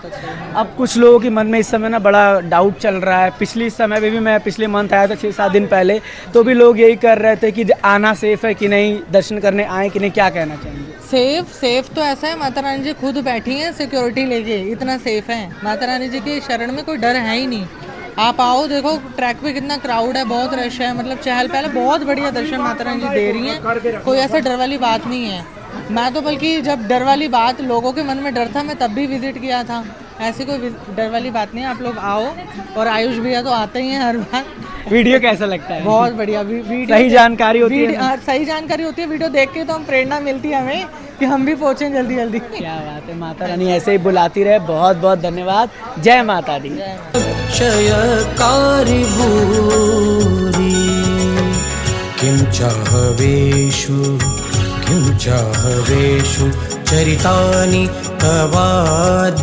अब कुछ लोगों के मन में इस समय ना बड़ा डाउट चल रहा है। पिछले समय में भी मैं पिछले मंथ आया था 6-7 दिन पहले, तो भी लोग यही कर रहे थे कि आना सेफ है कि नहीं, दर्शन करने आए कि नहीं, क्या कहना चाहेंगे? सेफ तो ऐसा है, माता रानी जी खुद बैठी हैं सिक्योरिटी लेके, इतना सेफ है। माता रानी जी के शरण में कोई डर है ही नहीं। आप आओ, देखो ट्रैक पे कितना क्राउड है, बहुत रश है, मतलब चहल पहल, बहुत बढ़िया दर्शन माता रानी जी दे रही हैं। कोई ऐसा डर वाली बात नहीं है। मैं तो बल्कि जब डर वाली बात लोगों के मन में डर था, मैं तब भी विजिट किया था। ऐसी कोई डर वाली बात नहीं है। आप लोग आओ, और आयुष भैया तो आते ही हैं हर बार। वीडियो कैसा लगता है? बहुत बढ़िया वीडियो, सही जानकारी होती है। सही जानकारी होती है। वीडियो देख के तो हम प्रेरणा मिलती है हमें कि हम भी पहुंचे जल्दी जल्दी। क्या बात है, माता रानी ऐसे ही बुलाती रहे। बहुत बहुत धन्यवाद। जय माता दी। क्षयकारी भूरि किं चाहवेषु चरितानि तवाद्भुतानि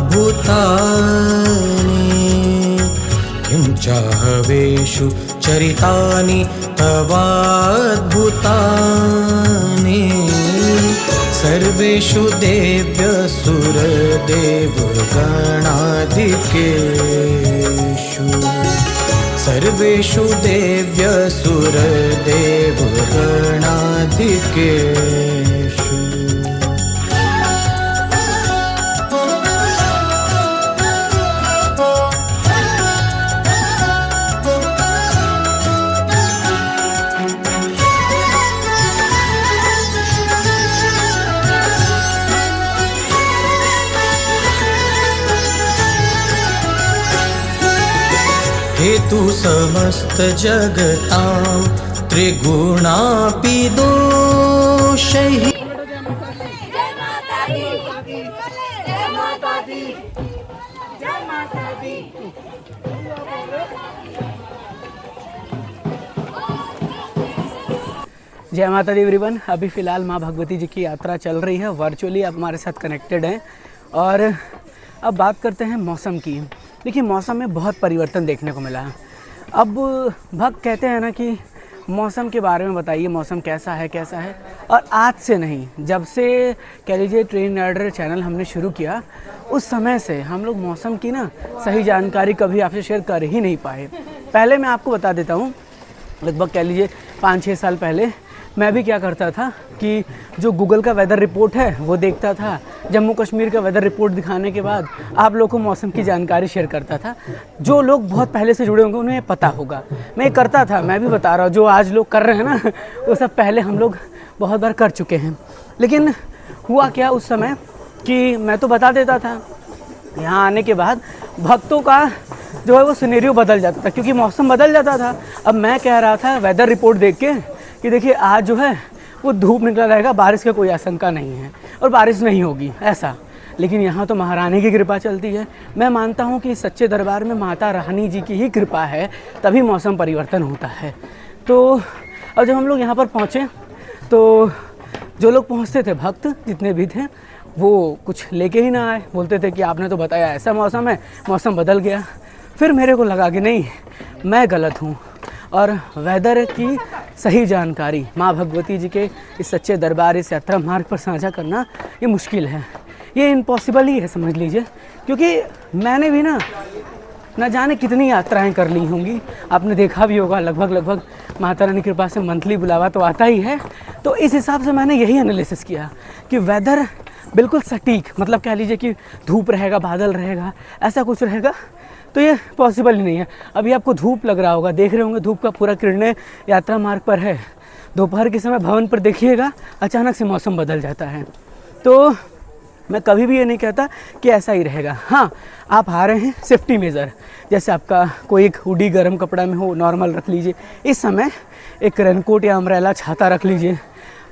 किं चाहवेषु चरितानि तवाद्भुतानि सर्वेषु देव्यसुरदेवगणाधिकेषु सर्वेषु देव्यसुरदेवगणाधिकेषु। हेतु समस्त जगतां त्रिगुणापि दोषैः। जय माता दी एवरीवन। अभी फ़िलहाल माँ भगवती जी की यात्रा चल रही है, वर्चुअली आप हमारे साथ कनेक्टेड हैं। और अब बात करते हैं मौसम की। देखिए मौसम में बहुत परिवर्तन देखने को मिला है। अब भक्त कहते हैं ना कि मौसम के बारे में बताइए, मौसम कैसा है कैसा है। और आज से नहीं, जब से कह लीजिए ट्रेन राइडर चैनल हमने शुरू किया, उस समय से हम लोग मौसम की ना सही जानकारी कभी आपसे शेयर कर ही नहीं पाए। पहले मैं आपको बता देता हूँ, लगभग कह लीजिए 5-6 साल पहले मैं भी क्या करता था कि जो गूगल का वेदर रिपोर्ट है वो देखता था। जम्मू कश्मीर का वेदर रिपोर्ट दिखाने के बाद आप लोगों को मौसम की जानकारी शेयर करता था। जो लोग बहुत पहले से जुड़े होंगे उन्हें पता होगा। मैं करता था, मैं भी बता रहा हूँ, जो आज लोग कर रहे हैं ना वो सब पहले हम लोग बहुत बार कर चुके हैं। लेकिन हुआ क्या उस समय कि मैं तो बता देता था, यहाँ आने के बाद भक्तों का जो है वो सिनेरियो बदल जाता था, क्योंकि मौसम बदल जाता था। अब मैं कह रहा था वेदर रिपोर्ट देख के कि देखिए आज जो है वो धूप निकला रहेगा, बारिश का कोई आशंका नहीं है और बारिश नहीं होगी ऐसा। लेकिन यहाँ तो महारानी की कृपा चलती है। मैं मानता हूँ कि सच्चे दरबार में माता रानी जी की ही कृपा है, तभी मौसम परिवर्तन होता है। तो अब जब हम लोग यहाँ पर पहुँचे तो जो लोग पहुँचते थे, भक्त जितने भी थे, वो कुछ लेके ही ना आए। बोलते थे कि आपने तो बताया ऐसा मौसम है, मौसम बदल गया। फिर मेरे को लगा कि नहीं, मैं गलत हूँ और वेदर की सही जानकारी माँ भगवती जी के इस सच्चे दरबार, इस यात्रा मार्ग पर साझा करना ये मुश्किल है, ये इम्पॉसिबल ही है समझ लीजिए। क्योंकि मैंने भी ना जाने कितनी यात्राएं कर ली होंगी, आपने देखा भी होगा, लगभग माता रानी की कृपा से मंथली बुलावा तो आता ही है। तो इस हिसाब से मैंने यही एनालिसिस किया कि वेदर बिल्कुल सटीक, मतलब कह लीजिए कि धूप रहेगा, बादल रहेगा, ऐसा कुछ रहेगा तो ये पॉसिबल ही नहीं है। अभी आपको धूप लग रहा होगा, देख रहे होंगे धूप का पूरा किरणें यात्रा मार्ग पर है। दोपहर के समय भवन पर देखिएगा, अचानक से मौसम बदल जाता है। तो मैं कभी भी ये नहीं कहता कि ऐसा ही रहेगा। हाँ, आप आ रहे हैं, सेफ्टी मेज़र, जैसे आपका कोई एक हुडी गर्म कपड़ा में हो, नॉर्मल रख लीजिए। इस समय एक रेनकोट या अम्ब्रेला, छाता रख लीजिए।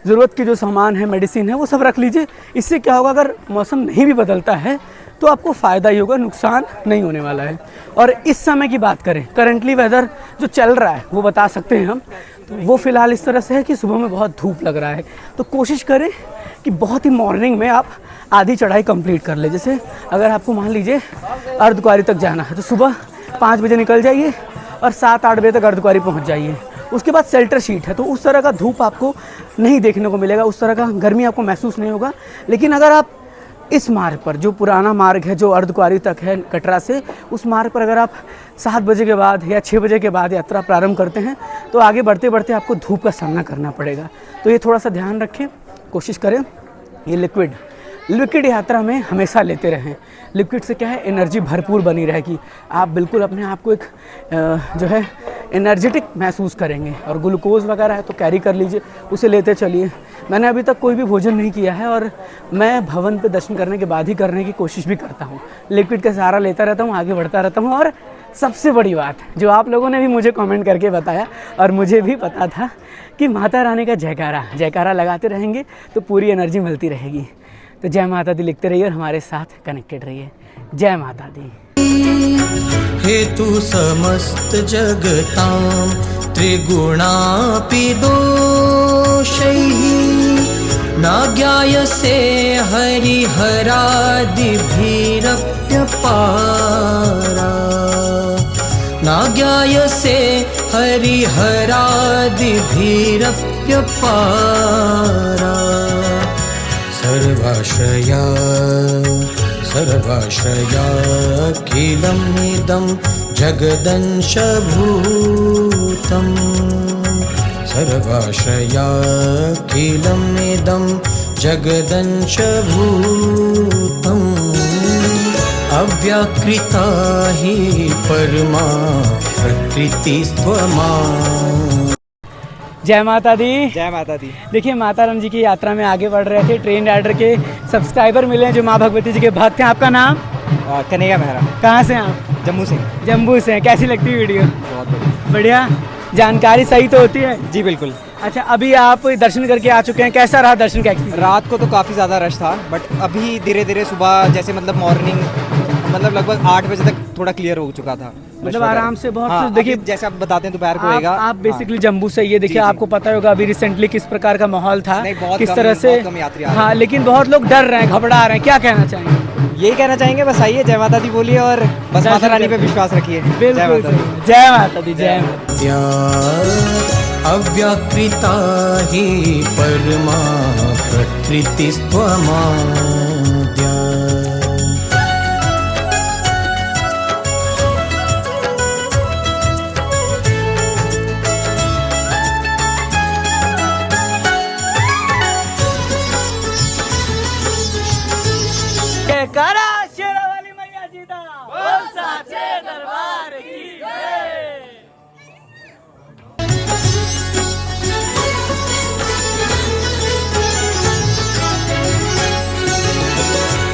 ज़रूरत के जो सामान है, मेडिसिन है, वो सब रख लीजिए। इससे क्या होगा, अगर मौसम नहीं भी बदलता है तो आपको फ़ायदा ही होगा, नुकसान नहीं होने वाला है। और इस समय की बात करें, करंटली वेदर जो चल रहा है वो बता सकते हैं हम, तो वो फ़िलहाल इस तरह से है कि सुबह में बहुत धूप लग रहा है। तो कोशिश करें कि बहुत ही मॉर्निंग में आप आधी चढ़ाई कंप्लीट कर ले। जैसे अगर आपको मान लीजिए अर्धकुंवारी तक जाना है तो सुबह 5 बजे निकल जाइए और 7-8 बजे तक अर्धकुंवारी पहुँच जाइए। उसके बाद शेल्टर शीट है, तो उस तरह का धूप आपको नहीं देखने को मिलेगा, उस तरह का गर्मी आपको महसूस नहीं होगा। लेकिन अगर आप इस मार्ग पर, जो पुराना मार्ग है, जो अर्धकुंवारी तक है कटरा से, उस मार्ग पर अगर आप 7 बजे के बाद या 6 बजे के बाद यात्रा प्रारंभ करते हैं तो आगे बढ़ते बढ़ते आपको धूप का सामना करना पड़ेगा। तो ये थोड़ा सा ध्यान रखें, कोशिश करें ये लिक्विड यात्रा में हमेशा लेते रहें। लिक्विड से क्या है, एनर्जी भरपूर बनी रहेगी, आप बिल्कुल अपने आप को एक जो है एनर्जेटिक महसूस करेंगे। और ग्लूकोज वगैरह है तो कैरी कर लीजिए, उसे लेते चलिए। मैंने अभी तक कोई भी भोजन नहीं किया है और मैं भवन पे दर्शन करने के बाद ही करने की कोशिश भी करता हूँ। लिक्विड का सहारा लेता रहता हूँ, आगे बढ़ता रहता हूँ। और सबसे बड़ी बात जो आप लोगों ने भी मुझे कमेंट करके बताया और मुझे भी पता था कि माता रानी का जयकारा लगाते रहेंगे तो पूरी एनर्जी मिलती रहेगी। तो जय माता दी लिखते रहिए और हमारे साथ कनेक्टेड रहिए। जय माता दी। हेतु समस्त जगतां त्रिगुणापि दोषैः न ज्ञायसे हरिहरादिभिरप्यपारा न ज्ञायसे हरिहरादिभिरप्यपारा सर्वाश्रयाखिलमिदं जगदंशभूतं सर्वाश्रयाखिलमिदं जगदंशभूतम् अव्याकृता हि परमा प्रकृतिस्त्वमा। जय माता दी। जय माता दी। देखिए माता रानी जी की यात्रा में आगे बढ़ रहे थे, ट्रेन राइडर के सब्सक्राइबर मिले हैं जो माँ भगवती जी के भक्त हैं। आपका नाम? कन्हैया मेहरा। कहाँ से आप? जम्मू से। जम्मू से। कैसी लगती है वीडियो? बहुत बढ़िया। बढ़िया, जानकारी सही तो होती है? जी बिल्कुल। अच्छा, अभी आप दर्शन करके आ चुके हैं, कैसा रहा दर्शन का एक्सपीरियंस? रात को तो काफ़ी ज़्यादा रश था, बट अभी धीरे धीरे सुबह जैसे मतलब मॉर्निंग मतलब लगभग 8 बजे तक थोड़ा क्लियर हो चुका था, मतलब आराम से बहुत। हाँ, देखिए जैसे आप बताते हैं दोपहर को होएगा। आप बेसिकली जम्मू से ये देखिए, आपको पता होगा अभी रिसेंटली किस प्रकार का माहौल था, किस तरह से। हाँ, लेकिन बहुत लोग डर रहे हैं, घबरा रहे हैं, क्या कहना चाहेंगे? यही कहना चाहेंगे, बस आइए, जय माता दी बोलिए और बस माता रानी पे विश्वास रखिए। बिल्कुल, जय माता दी। जय माता। अव्याकृता हि परमा प्रकृतिस्त्वमाद्या। जयकारा शेरा वाली मैया जी दा, बोल साचे दरबार की जय।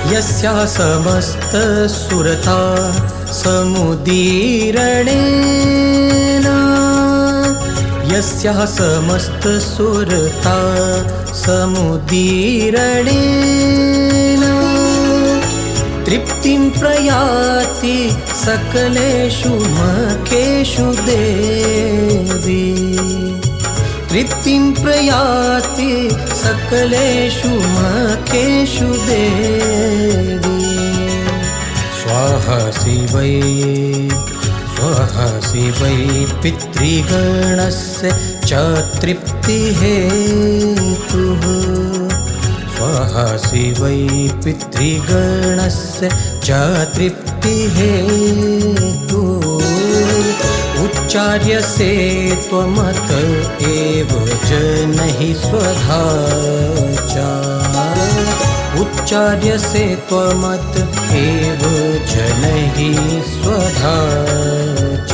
यस्या समस्त सुरता समुदीरणेन यस्या समस्त सुरता समुदीरणेन तृप्तिं प्रयाति सकलेषु मखेषु देवी तृप्तिं प्रयाति सकलेषु मखेषु देवी स्वाहा शिवै पितृगणस्य च तृप्तिहेतुः स्वाहा शिवै पितृगणस्य च तृप्तिहेतुः उच्चार्यसे त्वमत एव जनहि स्वधा च उच्चार्यसे त्वमत एव जनहि स्वधा च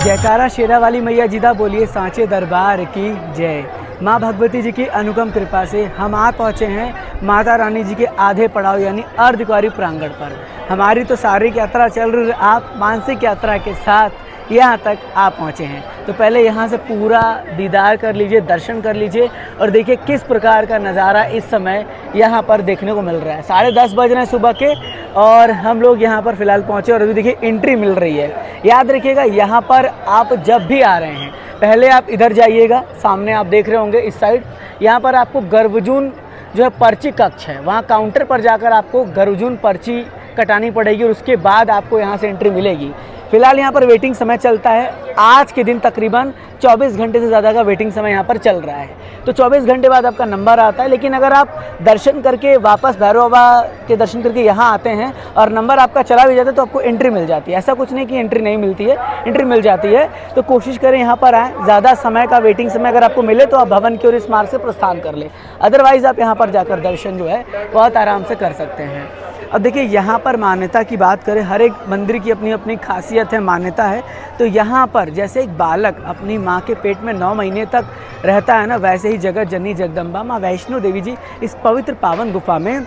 जयकारा शेरा वाली मैया जीदा बोलिए सांचे दरबार की जय। माँ भगवती जी की अनुपम कृपा से हम आ पहुँचे हैं माता रानी जी के आधे पड़ाव यानी अर्धकुंवारी प्रांगण पर। हमारी तो शारीरिक यात्रा चल रही है, आप मानसिक यात्रा के साथ यहाँ तक आ पहुँचे हैं। तो पहले यहाँ से पूरा दीदार कर लीजिए, दर्शन कर लीजिए और देखिए किस प्रकार का नज़ारा इस समय यहाँ पर देखने को मिल रहा है। 10:30 बज रहे हैं सुबह के और हम लोग यहाँ पर फ़िलहाल पहुँचे और अभी देखिए एंट्री मिल रही है। याद रखिएगा यहाँ पर आप जब भी आ रहे हैं पहले आप इधर जाइएगा, सामने आप देख रहे होंगे इस साइड, यहाँ पर आपको गर्भजून जो है पर्ची कक्ष है, वहाँ काउंटर पर जाकर आपको गर्भजून पर्ची कटानी पड़ेगी और उसके बाद आपको यहाँ से एंट्री मिलेगी। फ़िलहाल यहाँ पर वेटिंग समय चलता है, आज के दिन तकरीबन 24 घंटे से ज़्यादा का वेटिंग समय यहाँ पर चल रहा है। तो 24 घंटे बाद आपका नंबर आता है, लेकिन अगर आप दर्शन करके वापस भैरव बाबा के दर्शन करके यहाँ आते हैं और नंबर आपका चला भी जाता है तो आपको एंट्री मिल जाती है। ऐसा कुछ नहीं कि एंट्री नहीं मिलती है, एंट्री मिल जाती है। तो कोशिश करें यहाँ पर आएँ, ज़्यादा समय का वेटिंग समय अगर आपको मिले तो आप भवन की ओर इस मार्ग से प्रस्थान कर लें, अदरवाइज़ आप यहाँ पर जाकर दर्शन जो है बहुत आराम से कर सकते हैं। अब देखिए यहाँ पर मान्यता की बात करें, हर एक मंदिर की अपनी अपनी खासियत है, मान्यता है। तो यहाँ पर जैसे एक बालक अपनी माँ के पेट में 9 महीने तक रहता है ना, वैसे ही जगत जननी जगदम्बा माँ वैष्णो देवी जी इस पवित्र पावन गुफा में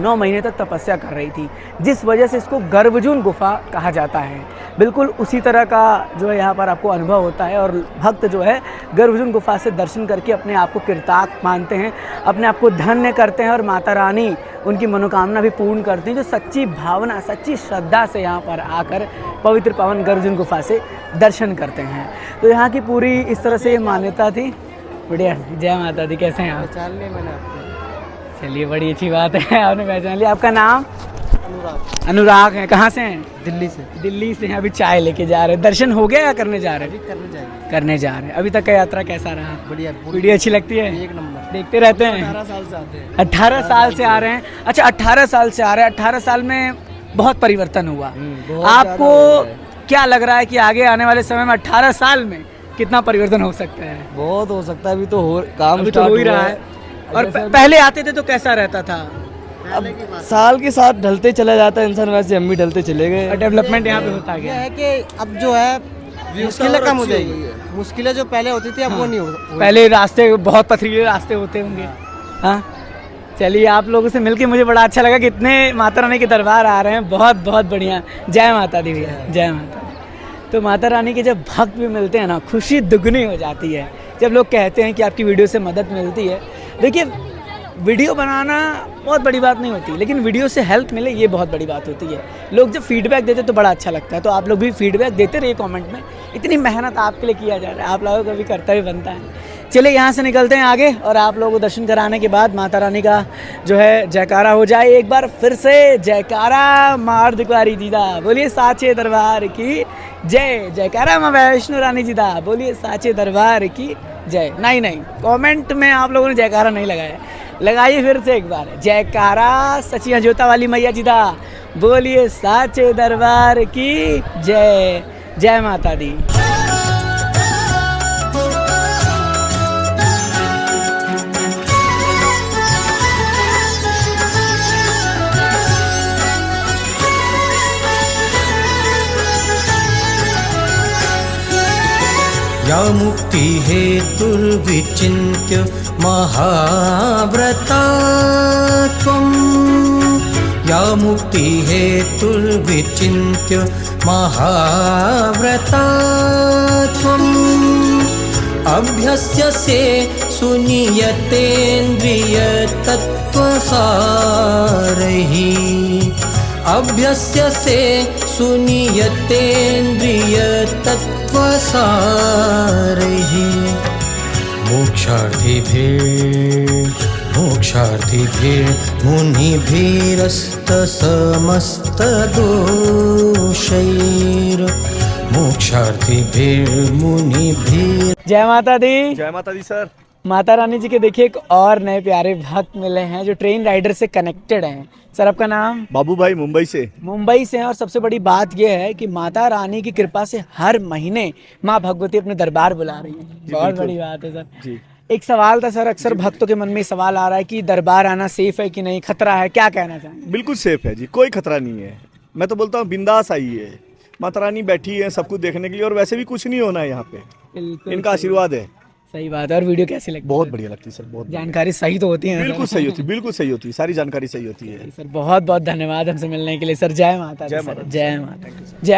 9 महीने तक तपस्या कर रही थी, जिस वजह से इसको गर्भजून गुफा कहा जाता है। बिल्कुल उसी तरह का जो है यहाँ पर आपको अनुभव होता है और भक्त जो है गर्भजून गुफा से दर्शन करके अपने आप को कृतार्थ मानते हैं, अपने आप को धन्य करते हैं और माता रानी उनकी मनोकामना भी पूर्ण करती हैं, जो सच्ची भावना सच्ची श्रद्धा से यहाँ पर आकर पवित्र पावन गर्भजून गुफा से दर्शन करते हैं। तो यहाँ की पूरी इस तरह से ये मान्यता थी। बढ़िया, जय माता दी। कैसे हैं आप? पहचान लिया मैंने आपको। चलिए बड़ी अच्छी बात है, आपने पहचान लिया। आपका नाम? अनुराग है। कहाँ से हैं? दिल्ली से। दिल्ली से हैं। अभी चाय लेके जा रहे हैं। दर्शन हो गया या करने जा रहे हैं? करने जा रहे हैं। अभी तक का यात्रा कैसा रहा? बढ़िया। वीडियो अच्छी लगती है? एक नंबर। देखते रहते हैं? 18 साल से आते हैं। 18 साल से आ रहे हैं। अच्छा, 18 साल से आ रहे हैं। 18 साल में बहुत परिवर्तन हुआ। आपको क्या लग रहा है कि आगे आने वाले समय में 18 साल में कितना परिवर्तन हो सकता है? बहुत हो सकता है, अभी तो काम अभी तो हो ही रहा है। और पहले आते थे तो कैसा रहता था? अब साल के साथ ढलते चला जाता है इंसान, वैसे हम भी ढलते चले गए। डेवलपमेंट यहाँ पे होता गया है कि अब जो है मुश्किलें कम हो जाएगी। मुश्किलें जो पहले होती थी अब वो नहीं हो। पहले रास्ते बहुत पथरीले रास्ते होते होंगे। हाँ, चलिए आप लोगों से मिलके मुझे बड़ा अच्छा लगा कि इतने माता रानी के दरबार आ रहे हैं। बहुत बहुत बढ़िया। जय माता दी भैया, जय माता दी। तो माता रानी के जब भक्त भी मिलते हैं ना, खुशी दुगनी हो जाती है। जब लोग कहते हैं कि आपकी वीडियो से मदद मिलती है, देखिए वीडियो बनाना बहुत बड़ी बात नहीं होती, लेकिन वीडियो से हेल्प मिले ये बहुत बड़ी बात होती है। लोग जब फीडबैक देते तो बड़ा अच्छा लगता है। तो आप लोग भी फीडबैक देते रहिए कमेंट में। इतनी मेहनत आपके लिए किया जा रहा है, आप लोगों का भी कर्तव्य बनता है। चलिए यहाँ से निकलते हैं आगे और आप लोगों को दर्शन कराने के बाद माता रानी का जो है जयकारा हो जाए। एक बार फिर से जयकारा माँ अर्धकुंवारी जी दा, बोलिए साचे दरबार की जय। जयकारा माँ वैष्णो रानी जी दा, बोलिए साचे दरबार की जय। नहीं, कमेंट में आप लोगों ने जयकारा नहीं लगाया, लगाइए फिर से एक बार। जयकारा सची हजोता वाली मैया जी दा, बोलिए साचे दरबार की जय। जय माता दी। या मुक्ति हेतुर्विचिन्त्य महाव्रता त्वं, या मुक्ति हेतुर्विचिन्त्य महाव्रता त्वं, अभ्यस्यसे सुनियतेन्द्रियतत्त्वसारैः अभ्यस्यसे सुनियतेन्द्रियतत्त्वसारैः मुनिभिर्मुनिभिरस्तसमस्तदोषैर् जय माता दी। जय माता दी सर। माता रानी जी के देखिए एक और नए प्यारे भक्त मिले हैं जो ट्रेन राइडर से कनेक्टेड हैं। सर आपका नाम? बाबू भाई, मुंबई से। मुंबई से हैं और सबसे बड़ी बात यह है कि माता रानी की कृपा से हर महीने माँ भगवती अपने दरबार बुला रही हैं। बहुत बड़ी बात है सर जी। एक सवाल था सर, अक्सर भक्तों के मन में सवाल आ रहा है कि दरबार आना सेफ है कि नहीं, खतरा है, क्या कहना चाहेंगे? बिल्कुल सेफ है जी, कोई खतरा नहीं है। मैं तो बोलता हूँ बिंदास आइए, माता रानी बैठी है सब कुछ देखने के लिए, और वैसे भी कुछ नहीं होना है यहाँ पे, इनका आशीर्वाद है। सही बात है। और वीडियो कैसी लगती है? बहुत बढ़िया लगती है सर, बहुत जानकारी सही तो होती है? बिल्कुल सही होती है, बिल्कुल सही होती है, सारी जानकारी सही होती है सर। बहुत बहुत धन्यवाद हमसे मिलने के लिए सर। जय माता दी। जय माता दी। जय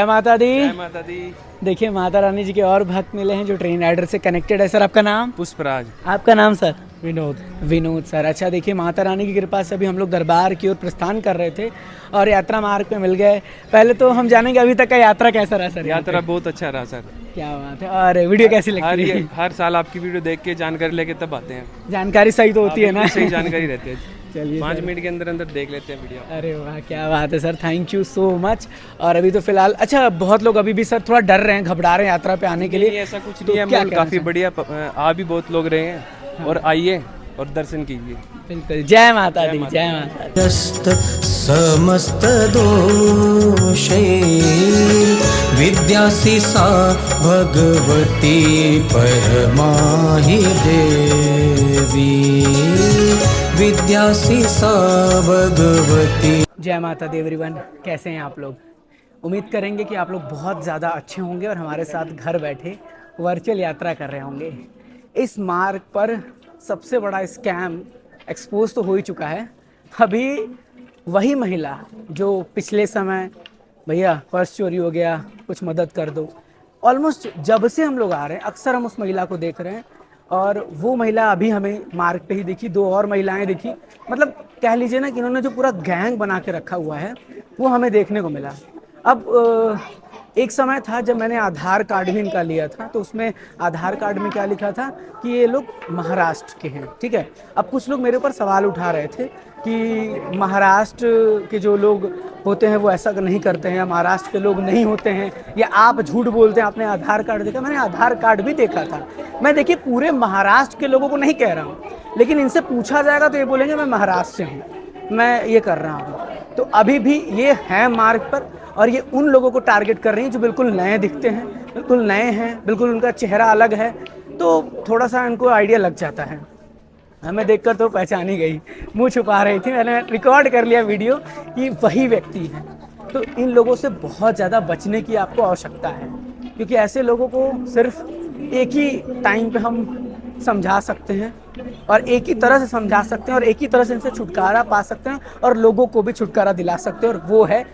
माता दी। जय माता दी। देखिए माता रानी जी के और भक्त मिले हैं जो ट्रेन राइडर से कनेक्टेड है। सर आपका नाम? पुष्पराज। आपका नाम सर? विनोद। विनोद सर। अच्छा देखिए माता रानी की कृपा से अभी हम लोग दरबार की ओर प्रस्थान कर रहे थे और यात्रा मार्ग पे मिल गए। पहले तो हम जानेंगे अभी तक का यात्रा कैसा रहा सर? यात्रा बहुत अच्छा रहा सर। क्या बात है। और वीडियो कैसी लगती है? हर साल आपकी वीडियो देख के जानकारी लेके तब आते हैं। जानकारी सही तो होती है ना? सही जानकारी रहती है। चलिए 5 मिनट के अंदर अंदर देख लेते हैं वीडियो। अरे वाह क्या बात है sir, thank you so much. और अभी तो फिलहाल अच्छा बहुत लोग अभी भी सर थोड़ा डर रहे हैं, घबरा रहे हैं यात्रा पे आने के लिए। ऐसा कुछ तो नहीं है, क्या मॉल कहना काफी बढ़िया, आ भी बहुत लोग रहे हैं। और आइए और दर्शन कीजिए। बिल्कुल। जय माता दी। जय माता दी। समस्तदोषैर् विद्यासि सा भगवती परमाहि देवी विद्यासि सा भगवती। जय माता दी एवरीवन। कैसे हैं आप लोग? उम्मीद करेंगे कि आप लोग बहुत ज़्यादा अच्छे होंगे और हमारे साथ घर बैठे वर्चुअल यात्रा कर रहे होंगे। इस मार्ग पर सबसे बड़ा स्कैम एक्सपोज तो हो ही चुका है। अभी वही महिला जो पिछले समय भैया पर्स चोरी हो गया कुछ मदद कर दो, ऑलमोस्ट जब से हम लोग आ रहे हैं अक्सर हम उस महिला को देख रहे हैं और वो महिला अभी हमें मार्ग पे ही दिखी। 2 और महिलाएं दिखी, मतलब कह लीजिए ना कि इन्होंने जो पूरा गैंग बना के रखा हुआ है वो हमें देखने को मिला। अब एक समय था जब मैंने आधार कार्ड भी इनका लिया था तो उसमें आधार कार्ड में क्या लिखा था कि ये लोग महाराष्ट्र के हैं, ठीक है। अब कुछ लोग मेरे ऊपर सवाल उठा रहे थे कि महाराष्ट्र के जो लोग होते हैं वो ऐसा नहीं करते हैं, महाराष्ट्र के लोग नहीं होते हैं, या आप झूठ बोलते हैं, आपने आधार कार्ड देखा? मैंने आधार कार्ड भी देखा था। मैं देखिए पूरे महाराष्ट्र के लोगों को नहीं कह रहा हूँ, लेकिन इनसे पूछा जाएगा तो ये बोलेंगे मैं महाराष्ट्र से हूँ, मैं ये कर रहा हूँ। तो अभी भी ये हैं मार्ग पर और ये उन लोगों को टारगेट कर रही हैं जो बिल्कुल नए दिखते हैं, बिल्कुल नए हैं, बिल्कुल उनका चेहरा अलग है, तो थोड़ा सा इनको आइडिया लग जाता है। हमें देखकर तो पहचान ही गई, मुंह छुपा रही थी, मैंने रिकॉर्ड कर लिया वीडियो कि वही व्यक्ति है। तो इन लोगों से बहुत ज़्यादा बचने की आपको आवश्यकता है, क्योंकि ऐसे लोगों को सिर्फ एक ही टाइम पे हम समझा सकते हैं और एक ही तरह से समझा सकते हैं और एक ही तरह से इनसे छुटकारा पा सकते हैं और लोगों को भी छुटकारा दिला सकते हैं, और वो है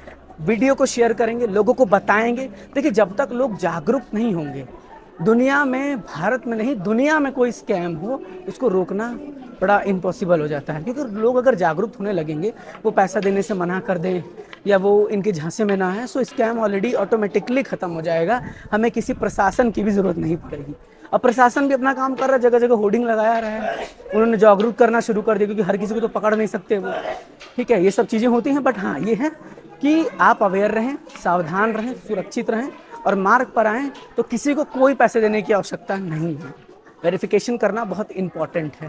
वीडियो को शेयर करेंगे, लोगों को बताएंगे। देखिए जब तक लोग जागरूक नहीं होंगे, दुनिया में, भारत में नहीं दुनिया में कोई स्कैम हो इसको रोकना बड़ा इम्पॉसिबल हो जाता है। क्योंकि लोग अगर जागरूक होने लगेंगे, वो पैसा देने से मना कर दें या वो इनके झांसे में ना है, सो स्कैम ऑलरेडी ऑटोमेटिकली ख़त्म हो जाएगा। हमें किसी प्रशासन की भी ज़रूरत नहीं पड़ेगी। अब प्रशासन भी अपना काम कर रहा है, जगह जगह होर्डिंग लगाया रहा है, उन्होंने जागरूक करना शुरू कर दिया, क्योंकि हर किसी को तो पकड़ नहीं सकते वो, ठीक है। ये सब चीज़ें होती हैं, बट हाँ ये है कि आप अवेयर रहें, सावधान रहें, सुरक्षित रहें और मार्ग पर आएँ तो किसी को कोई पैसे देने की आवश्यकता नहीं है। वेरिफिकेशन करना बहुत इंपॉर्टेंट है,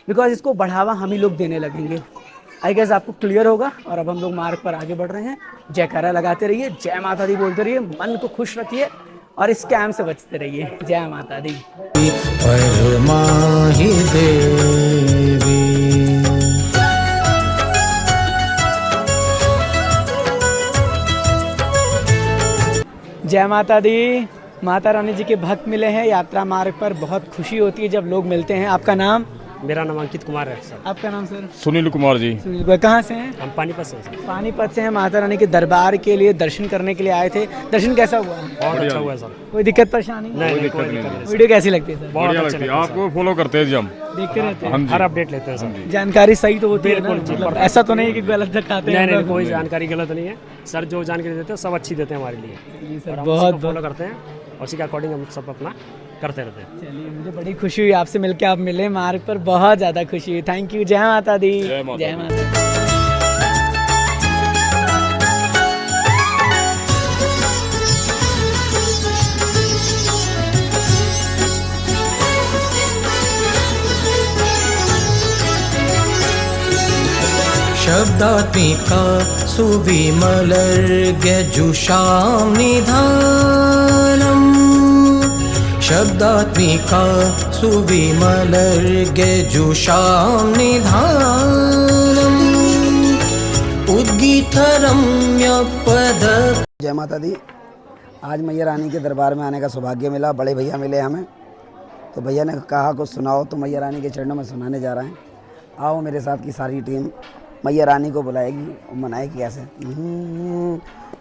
बिकॉज इसको बढ़ावा हम ही लोग देने लगेंगे। आई गेस आपको क्लियर होगा। और अब हम लोग मार्ग पर आगे बढ़ रहे हैं। जयकारा लगाते रहिए, जय माता दी बोलते रहिए, मन को खुश रखिए और इस स्कैम से बचते रहिए। जय माता दी। परमाहि देवी। जय माता दी। माता रानी जी के भक्त मिले हैं यात्रा मार्ग पर, बहुत खुशी होती है जब लोग मिलते हैं। आपका नाम? मेरा नाम अंकित कुमार है सर। आपका नाम सर? सुनील कुमार जी। सुनील भाई, कहाँ से हैं? हम पानीपत से हैं सर। पानीपत से हैं। माता रानी के दरबार के लिए दर्शन करने के लिए आए थे। दर्शन कैसा हुआ? बहुत अच्छा हुआ सर। कोई दिक्कत परेशानी? नहीं, कोई दिक्कत नहीं। वीडियो कैसी लगती है सर? बहुत अच्छा लगता है। आपको फॉलो करते हैं जी हम, देखते रहते हैं, हर अपडेट लेते हैं सर। जानकारी सही तो होती है ना? बिल्कुल, मतलब ऐसा तो नहीं कि गलत दिखाते हैं? नहीं, कोई जानकारी गलत नहीं है सर। जो जानकारी देते हैं सब अच्छी देते हैं हमारे लिए सर, और हम बहुत उसको फॉलो करते हैं और उसी के अकॉर्डिंग हम सब अपना करते रहते हैं। चलिए, मुझे बड़ी खुशी हुई आपसे मिलकर। आप मिले मार्ग पर, बहुत ज़्यादा खुशी हुई। Thank you. जय माता दी। जय माता जय दी। माता दी। शब्दात्मिका सुविमलर्गजुषां निधानम् शब्दात्मिका सुविमलर्गजुषां निधानम् उद्गीतरम्यपद। जय माता दी। आज मैया रानी के दरबार में आने का सौभाग्य मिला। बड़े भैया मिले हमें, तो भैया ने कहा कुछ सुनाओ, तो मैया रानी के चरणों में सुनाने जा रहे हैं। आओ मेरे साथ की सारी टीम मैया रानी को बुलाएगी और मनाएगी कैसे।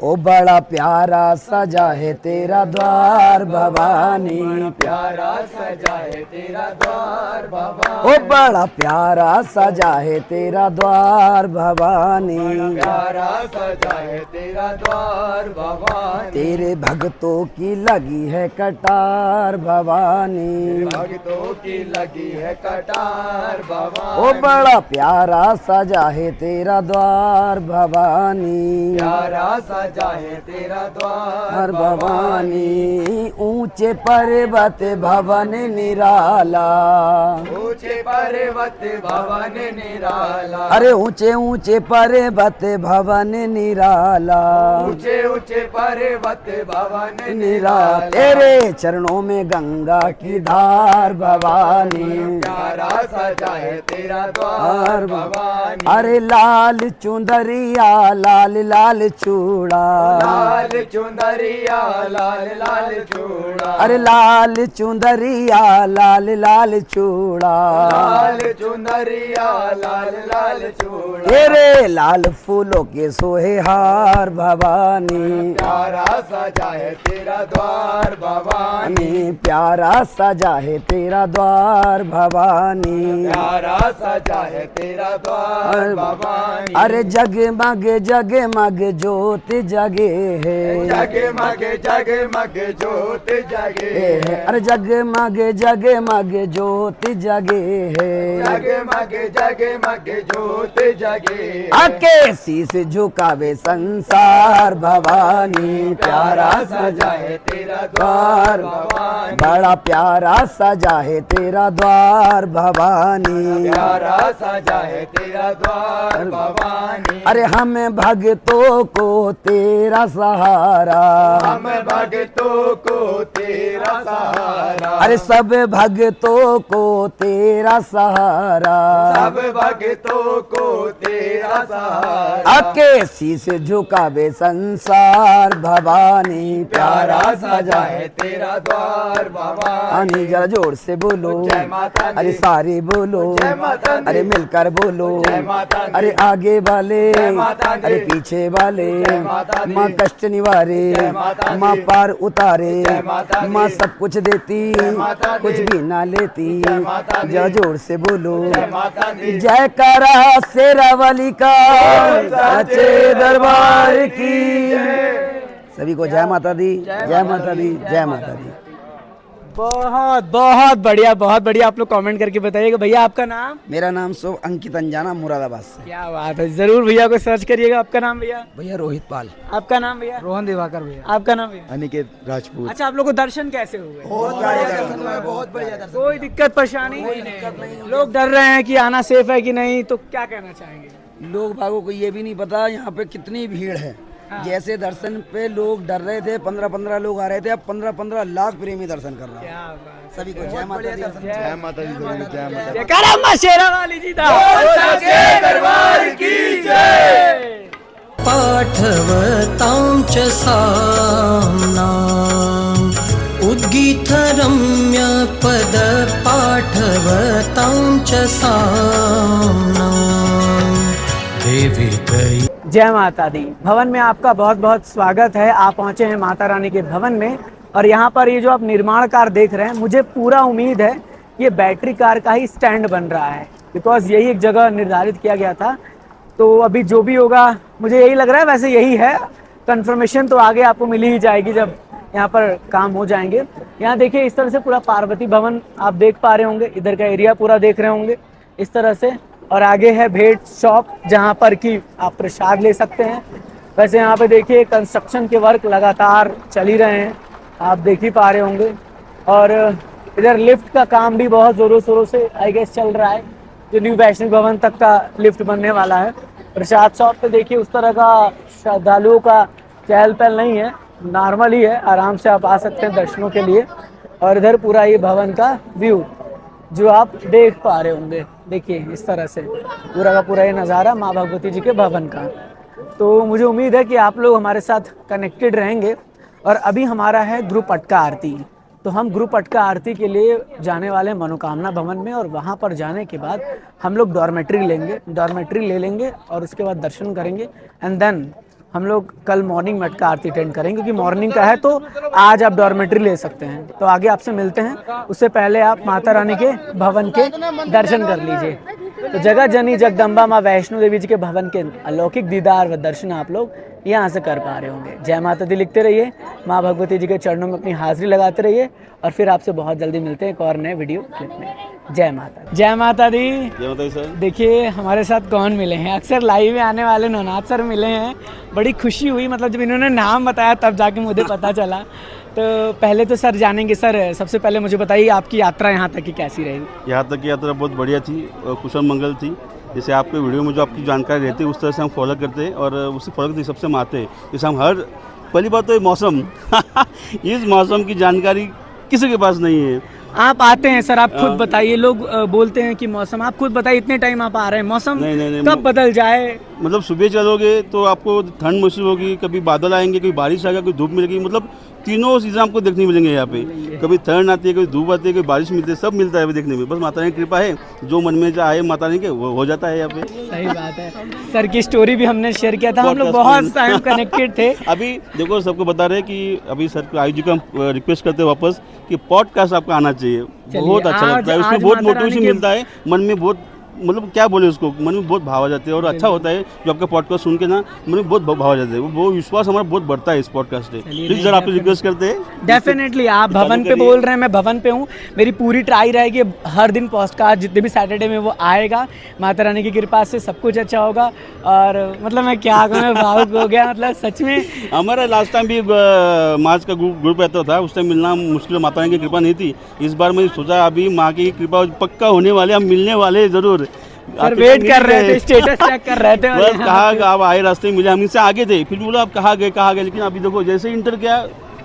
ओ बड़ा प्यारा सजा है तेरा द्वार भवानी, प्यारा सजा है तेरा द्वार भवानी। ओ बड़ा प्यारा सजा है तेरा द्वार भवानी, प्यारा सजा है तेरा द्वार भवानी। तेरे भक्तों की लगी है कटार भवानी, भक्तों की लगी है कटार भवानी। ओ बड़ा प्यारा सजा है तेरा द्वार भवानी, प्यारा सजा है तेरा द्वार भवानी। ऊंचे पर्वत भवन निराला, ऊंचे पर्वत भवन निराला। अरे ऊंचे ऊंचे पर्वत भवन निराला, ऊंचे ऊंचे पर्वत भवन निराला। तेरे चरणों में गंगा की धार भवानी, प्यारा सजा है तेरा द्वार भवानी। अरे लाल चुंदरिया लाल लाल चूड़ा, लाल चुंदरिया लाल लाल चूड़ा। अरे लाल चुंदरिया लाल लाल चूड़ा, लाल चुंदरिया लाल लाल चूड़ा। तेरे लाल फूलों के सोहे हार भवानी, प्यारा सजा है तेरा द्वार भवानी, प्यारा सजा है तेरा द्वार भवानी, प्यारा सजा है तेरा द्वार भवानी। अरे जगमग जगमग ज्योत जगे है, जगमग जगमग ज्योत जगे है। अरे जगमग जगमग ज्योत जगे है, जगमग जगमग ज्योत जगे। आके शीस झुकावे संसार भवानी, प्यारा सजा है तेरा द्वार भवानी, बड़ा प्यारा सजा है तेरा द्वार भवानी, प्यारा सजा है तेरा द्वार भवानी। अरे हमें भक्तों को तेरा सहारा, हम भक्तों को तेरा सहारा। अरे सब भक्तों को तेरा सहारा, सब भक्तों को तेरा सहारा। आके शीस झुकावे संसार भवानी, प्यारा सजा है तेरा द्वार भवानी। जरा जोर से बोलो जय माता दी। अरे सारे बोलो जय माता दी। अरे मिलकर बोलो जय माता दी। अरे आगे वाले जय माता दी। अरे पीछे वाले जय माता दी। माँ कष्ट निवारे जय माता दी। माँ पार उतारे जय माता दी। माँ सब कुछ देती जय माता दी। कुछ भी ना लेती जय माता दी। जरा जोर से बोलो जय माता दी। जय करा शेरावाली का सच्चे दरबार की। सभी को जय माता दी, जय माता दी, जय माता दी। बहुत बहुत बढ़िया। आप लोग कमेंट करके बताइएगा। भैया आपका नाम? मेरा नाम शुभ अंकित अंजाना मुरादाबाद से। क्या बात है, जरूर भैया को सर्च करिएगा। आपका नाम भैया? भैया रोहित पाल। आपका नाम भैया? रोहन दिवाकर भैया। आपका नाम भैया? अनिकेत राजपूत। अच्छा, आप लोग को दर्शन कैसे हुए? बहुत बढ़िया दर्शन हुआ, बहुत बढ़िया दर्शन। कोई दिक्कत परेशानी? लोग डर रहे हैं कि आना सेफ है कि नहीं, तो क्या कहना चाहेंगे? लोग भागों को ये भी नहीं पता यहाँ पे कितनी भीड़ है। जैसे दर्शन पे लोग डर रहे थे, 15-15 लोग आ रहे थे, अब 15-15 लाख प्रेमी दर्शन कर रहे हैं। सभी को जय माता दी, जय माता दी, जय माता दी। जयकारा मां शेरावाली जी दा, सच्चे दरबार की जय। पाठवतां च साम्नाम् उद्गीतरम्य पद पाठव भवतां च साम्नां देवी प्रयु। जय माता दी। भवन में आपका बहुत बहुत स्वागत है। आप पहुंचे हैं माता रानी के भवन में और यहाँ पर ये जो आप निर्माण कार्य देख रहे हैं, मुझे पूरा उम्मीद है ये बैटरी कार का ही स्टैंड बन रहा है, बिकॉज यही एक जगह निर्धारित किया गया था। तो अभी जो भी होगा मुझे यही लग रहा है, वैसे यही है। कंफर्मेशन तो आगे आपको मिल ही जाएगी जब यहाँ पर काम हो जाएंगे। यहाँ देखिए इस तरह से पूरा पार्वती भवन आप देख पा रहे होंगे, इधर का एरिया पूरा देख रहे होंगे इस तरह से। और आगे है भेंट शॉप जहाँ पर कि आप प्रसाद ले सकते हैं। वैसे यहाँ पे देखिए कंस्ट्रक्शन के वर्क लगातार चल ही रहे हैं, आप देख ही पा रहे होंगे। और इधर लिफ्ट का काम भी बहुत ज़ोरों शोरों से आई गेस चल रहा है, जो न्यू वैष्णव भवन तक का लिफ्ट बनने वाला है। प्रसाद शॉप पे देखिए उस तरह का श्रद्धालुओं का चहल पहल नहीं है, नॉर्मल ही है, आराम से आप आ सकते हैं दर्शनों के लिए। और इधर पूरा ये भवन का व्यू जो आप देख पा रहे होंगे, देखिए इस तरह से पूरा का पूरा ये नज़ारा माँ भगवती जी के भवन का। तो मुझे उम्मीद है कि आप लोग हमारे साथ कनेक्टेड रहेंगे। और अभी हमारा है ग्रुप अटका आरती, तो हम ग्रुप अटका आरती के लिए जाने वाले हैं मनोकामना भवन में। और वहाँ पर जाने के बाद हम लोग डॉर्मेट्री ले लेंगे और उसके बाद दर्शन करेंगे। एंड देन हम लोग कल मॉर्निंग में अटका आरती अटेंड करेंगे, क्योंकि मॉर्निंग का है तो आज आप डॉर्मेट्री ले सकते हैं। तो आगे आपसे मिलते हैं, उससे पहले आप माता रानी के भवन के दर्शन कर लीजिए। तो जगत जननी जगदम्बा माँ वैष्णो देवी जी के भवन के अलौकिक दीदार व दर्शन आप लोग यहाँ से कर पा रहे होंगे। जय माता दी लिखते रहिए, माँ भगवती जी के चरणों में अपनी हाजिरी लगाते रहिए। और फिर आपसे बहुत जल्दी मिलते हैं एक और नए वीडियो क्लिप में। जय माता दी। जय माता दी सर। देखिए हमारे साथ कौन मिले हैं, अक्सर लाइव में आने वाले नौनाथ सर मिले हैं। बड़ी खुशी हुई, मतलब जब इन्होंने नाम बताया तब जाके मुझे पता चला। तो पहले तो सर जानेंगे, सर सबसे पहले मुझे बताइए आपकी यात्रा यहाँ तक की कैसी रही। यहाँ तक की यात्रा बहुत बढ़िया थी, कुशल मंगल थी। जैसे आपके वीडियो में जो आपकी जानकारी रहती है उस तरह से हम फॉलो करते हैं और उसी फॉलो करते सबसे हम आते हैं। जैसे हम हर पहली बात तो ये मौसम इस मौसम की जानकारी किसी के पास नहीं है। आप आते हैं सर, आप खुद बताइए। लोग बोलते हैं कि मौसम, आप खुद बताइए इतने टाइम आप आ रहे हैं, मौसम नहीं, कब बदल जाए। मतलब सुबह चलोगे तो आपको ठंड महसूस होगी, कभी बादल आएंगे, कभी बारिश आएगा, कभी धूप मिलेगी। मतलब तीनों चीज़ें आपको देखने मिलेंगे यहाँ पे। कभी ठंड आती है, कभी धूप आती है, कभी बारिश मिलती है, सब मिलता है अभी देखने में। बस माता रानी की कृपा है, जो मन में आए माता रानी के वो हो जाता है यहाँ पे। सही बात है। सर की स्टोरी भी हमने शेयर किया था, हम लोग बहुत टाइम कनेक्टेड थे। अभी देखो सबको बता रहे हैं कि अभी सर को आयुष जी का रिक्वेस्ट करते हैं वापस कि पॉडकास्ट आपका आना चाहिए। बहुत अच्छा लगता है, उसमें बहुत मोटिवेशन मिलता है, मन में बहुत मतलब क्या बोले उसको, मन में बहुत भाव आ जाते हैं। और अच्छा होता है जो आपका पॉडकास्ट सुन के ना मन में बहुत भाव आ जाते हैं, वो विश्वास हमारा बहुत बढ़ता है इस पॉडकास्ट से। प्लीज सर आप रिक्वेस्ट करते हैं। डेफिनेटली आप भवन पे बोल रहे हैं, मैं भवन पे हूँ। मेरी पूरी ट्राई रहेगी हर दिन पॉडकास्ट जितने भी सैटरडे में वो आएगा। माता रानी की कृपा से सब कुछ अच्छा होगा। और मतलब मैं क्या कहूँ, मैं भावुक हो गया, मतलब सच में। हमारा लास्ट टाइम भी मार्च का ग्रुप रहता था, उस टाइम मिलना मुश्किल, माता रानी की कृपा नहीं थी। इस बार मैंने सोचा अभी माँ की कृपा पक्का होने वाले, हम मिलने वाले जरूर। सर वेट कर रहे थे, स्टेटस चेक कर रहे थे। बस कहा आप आए, रास्ते में मिले, हम इनसे आगे थे, फिर बोला आप कहाँ गए। लेकिन अभी देखो जैसे इंटर किया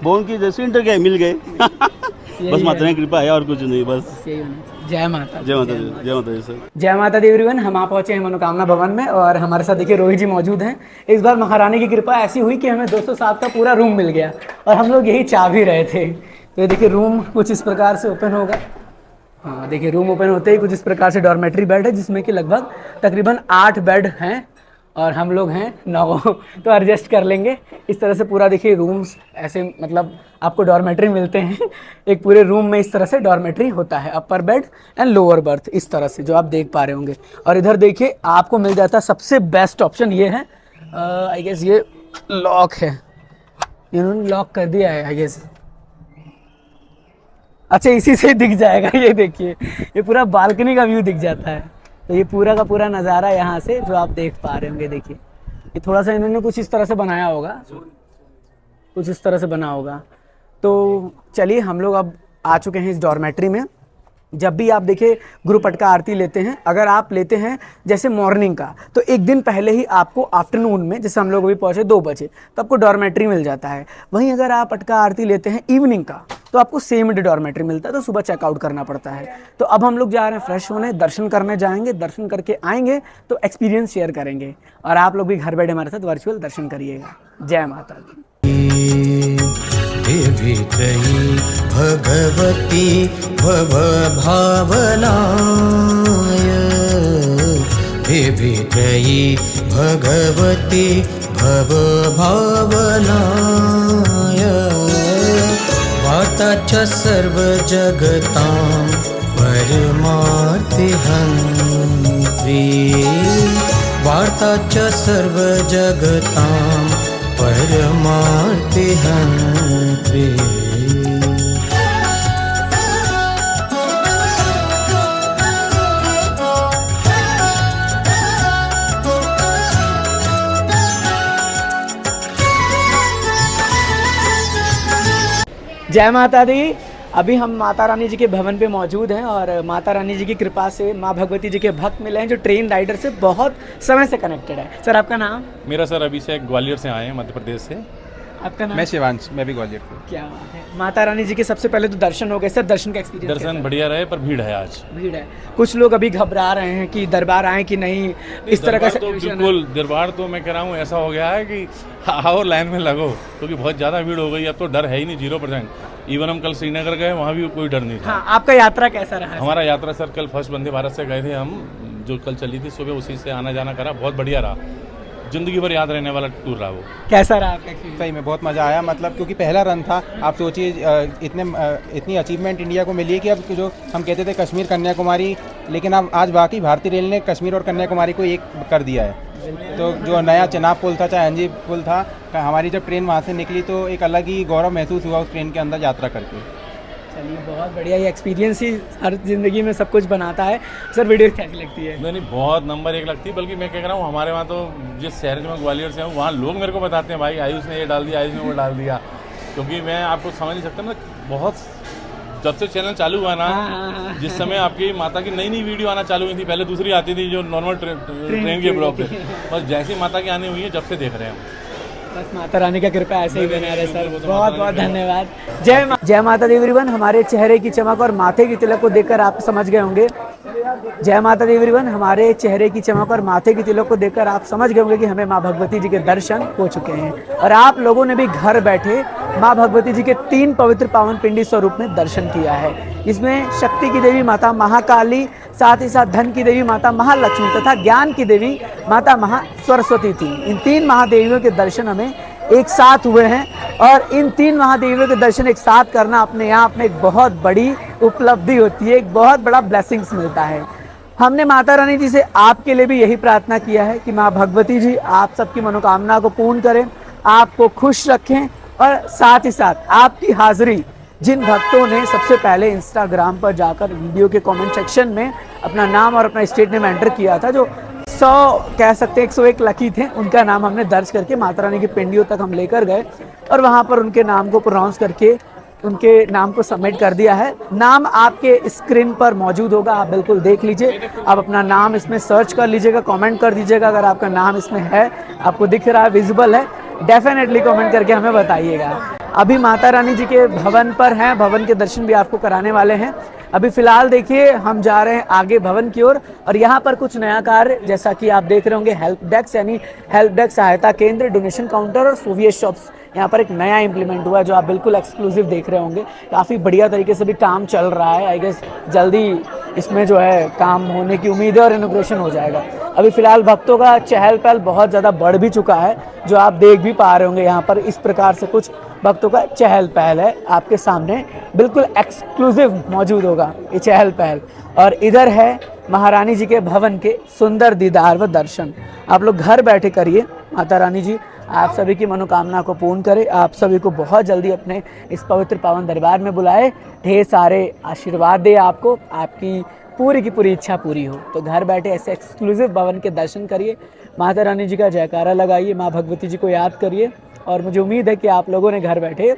भवन की, जैसे इंटर किया मिल गए। बस माता रानी की कृपा है और कुछ नहीं, बस। जय माता जय माता दी, जय माता दी सर। जय माता दी एवरीवन। हम आ पहुंचे हैं मनोकामना भवन में और हमारे साथ देखिए रोहित जी मौजूद हैं। इस बार महारानी की कृपा ऐसी हुई कि हमें 207 का पूरा रूम मिल गया और हम लोग यही चाह भी रहे थे। तो देखिए रूम कुछ इस प्रकार से ओपन होगा। हाँ देखिए रूम ओपन होते ही कुछ इस प्रकार से डॉर्मेट्री बेड है, जिसमें कि लगभग तकरीबन 8 बेड हैं और हम लोग हैं 9, तो एडजस्ट कर लेंगे। इस तरह से पूरा देखिए रूम्स ऐसे, मतलब आपको डॉर्मेट्री मिलते हैं। एक पूरे रूम में इस तरह से डॉर्मेट्री होता है, अपर बेड एंड लोअर बर्थ, इस तरह से जो आप देख पा रहे होंगे। और इधर देखिए आपको मिल जाता है सबसे बेस्ट ऑप्शन ये है, आई गेस ये लॉक है, इन्होंने लॉक कर दिया है आई गेस। अच्छा इसी से दिख जाएगा, ये देखिए ये पूरा बालकनी का व्यू दिख जाता है। तो ये पूरा का पूरा नज़ारा यहाँ से जो आप देख पा रहे होंगे, देखिए ये थोड़ा सा इन्होंने कुछ इस तरह से बनाया होगा, कुछ इस तरह से बना होगा। तो चलिए हम लोग अब आ चुके हैं इस डॉर्मेट्री में। जब भी आप देखिए ग्रुप अटका आरती लेते हैं, अगर आप लेते हैं जैसे मॉर्निंग का, तो एक दिन पहले ही आपको आफ्टरनून में, जैसे हम लोग अभी पहुँचे 2 बजे, तो आपको डॉर्मेट्री मिल जाता है। वहीं अगर आप अटका आरती लेते हैं इवनिंग का, तो आपको सेम डे डॉर्मेट्री मिलता है, तो सुबह चेकआउट करना पड़ता है। तो अब हम लोग जा रहे हैं फ्रेश होने, दर्शन करने जाएंगे, दर्शन करके आएंगे तो एक्सपीरियंस शेयर करेंगे और आप लोग भी घर बैठे हमारे साथ वर्चुअल दर्शन करिएगा। जय माता दी। देवी त्रयी भगवती भवभावनाय देवी त्रयी भगवती भवभावनाय वार्ता च सर्वजगतां परमार्थिहन्त्री वार्ता च सर्वजगतां परमार्थिहन्त्री जय माता दी। अभी हम माता रानी जी के भवन पे मौजूद हैं और माता रानी जी की कृपा से माँ भगवती जी के भक्त मिले हैं जो ट्रेन राइडर से बहुत समय से कनेक्टेड है। सर आपका नाम? मेरा सर अभिषेक ग्वालियर से आए हैं, मध्य प्रदेश से। आपका नाम? मैं शिवांश, मैं भी ग्वालियर से। क्या बात है। माता रानी जी के सबसे पहले तो दर्शन हो गए सर, दर्शन का एक्सपीरियंस? दर्शन बढ़िया रहे पर भीड़ है आज। भीड़ है, कुछ लोग अभी घबरा रहे हैं कि दरबार आए कि नहीं, इस तरह का तो बिल्कुल दरबार तो मैं कह रहा हूँ ऐसा हो गया है कि आओ लाइन में लगो, क्योंकि बहुत ज़्यादा भीड़ हो गई। अब तो डर है ही नहीं, 0%। इवन हम कल श्रीनगर गए, वहाँ भी कोई डर नहीं था। हाँ, आपका यात्रा कैसा रहा? हमारा यात्रा सर कल फर्स्ट वंदे भारत से गए थे हम, जो कल चली थी सुबह, उसी से आना जाना करा। बहुत बढ़िया रहा, जिंदगी भर याद रहने वाला टूर रहा वो। कैसा रहा आपका? सही में बहुत मज़ा आया, मतलब क्योंकि पहला रन था। आप सोचिए इतनी अचीवमेंट इंडिया को मिली है कि अब जो हम कहते थे कश्मीर कन्याकुमारी, लेकिन अब आज वाकई भारतीय रेल ने कश्मीर और कन्याकुमारी को एक कर दिया है। तो जो नया चेनाब पुल था, चाहे एनजी पुल था, हमारी जब ट्रेन वहाँ से निकली तो एक अलग ही गौरव महसूस हुआ उस ट्रेन के अंदर यात्रा करके। चलिए बहुत बढ़िया, ये एक्सपीरियंस ही हर जिंदगी में सब कुछ बनाता है। सर वीडियो कैसी लगती है? नहीं, बहुत नंबर 1 लगती है। बल्कि मैं कह रहा हूँ हमारे वहाँ तो जिस शहर में ग्वालियर से हूँ, वहाँ लोग मेरे को बताते हैं भाई आयुष ने ये डाल दिया, आयुष ने वो डाल दिया। क्योंकि मैं आपको समझ नहीं सकता ना, बहुत जब से चैनल चालू हुआ ना, जिस समय आपकी माता की नई वीडियो आना चालू हुई थी, पहले दूसरी आती थी जो नॉर्मल ट्रेन के ब्लॉग पे, बस जैसी माता की आनी हुई है जब से देख रहे हैं हम। बस माता रानी का कृपा ऐसे ही बना रहे सर। बहुत बहुत धन्यवाद। जय माता दी एवरीवन। हमारे चेहरे की चमक और माथे की तिलक को देखकर आप समझ गए होंगे। जय माता दी एवरीवन। हमारे चेहरे की चमक और माथे की तिलक को देखकर आप समझ गए होंगे कि हमें माँ भगवती जी के दर्शन हो चुके हैं और आप लोगों ने भी घर बैठे माँ भगवती जी के 3 पवित्र पावन पिंडी स्वरूप में दर्शन किया है। इसमें शक्ति की देवी माता महाकाली, साथ ही साथ धन की देवी माता महालक्ष्मी तथा ज्ञान की देवी माता महासरस्वती थी। इन 3 महादेवियों के दर्शन हमें एक साथ हुए हैं और इन 3 महादेवियों के दर्शन एक साथ करना अपने आप में एक बहुत बड़ी उपलब्धि होती है, एक बहुत बड़ा ब्लेसिंग्स मिलता है। हमने माता रानी जी से आपके लिए भी यही प्रार्थना किया है कि माँ भगवती जी आप सबकी मनोकामना को पूर्ण करें, आपको खुश रखें और साथ ही साथ आपकी हाजिरी जिन भक्तों ने सबसे पहले इंस्टाग्राम पर जाकर वीडियो के कमेंट सेक्शन में अपना नाम और अपना स्टेट नेम एंटर किया था, जो 100 कह सकते हैं 101 लकी थे, उनका नाम हमने दर्ज करके माता रानी की पिंडियों तक हम लेकर गए और वहाँ पर उनके नाम को प्रोनाउंस करके उनके नाम को सबमिट कर दिया है। नाम आपके स्क्रीन पर मौजूद होगा, आप बिल्कुल देख लीजिए। आप अपना नाम इसमें सर्च कर लीजिएगा, कमेंट कर दीजिएगा। अगर आपका नाम इसमें है, आपको दिख रहा है, विजिबल है, डेफिनेटली कमेंट करके हमें बताइएगा। अभी माता रानी जी के भवन पर हैं, भवन के दर्शन भी आपको कराने वाले हैं। अभी फिलहाल देखिए हम जा रहे हैं आगे भवन की ओर और यहाँ पर कुछ नया कार्य, जैसा कि आप देख रहे होंगे, हेल्प डेस्क यानी हेल्प डेस्क सहायता केंद्र, डोनेशन काउंटर और सोवियत शॉप्स, यहाँ पर एक नया इम्प्लीमेंट हुआ है जो आप बिल्कुल एक्सक्लूसिव देख रहे होंगे। काफ़ी बढ़िया तरीके से भी काम चल रहा है। आई गेस जल्दी इसमें जो है काम होने की उम्मीद है और इनॉग्रेशन हो जाएगा। अभी फिलहाल भक्तों का चहल पहल बहुत ज़्यादा बढ़ भी चुका है, जो आप देख भी पा रहे होंगे। यहाँ पर इस प्रकार से कुछ भक्तों का चहल पहल है, आपके सामने बिल्कुल एक्सक्लूसिव मौजूद होगा ये चहल पहल। और इधर है महारानी जी के भवन के सुंदर दीदार व दर्शन। आप लोग घर बैठे करिए। माता रानी जी आप सभी की मनोकामना को पूर्ण करे, आप सभी को बहुत जल्दी अपने इस पवित्र पावन दरबार में बुलाए, ढेर सारे आशीर्वाद दे आपको, आपकी पूरी की पूरी इच्छा पूरी हो। तो घर बैठे ऐसे एक्सक्लूसिव भवन के दर्शन करिए, माता रानी जी का जयकारा लगाइए, माँ भगवती जी को याद करिए और मुझे उम्मीद है कि आप लोगों ने घर बैठे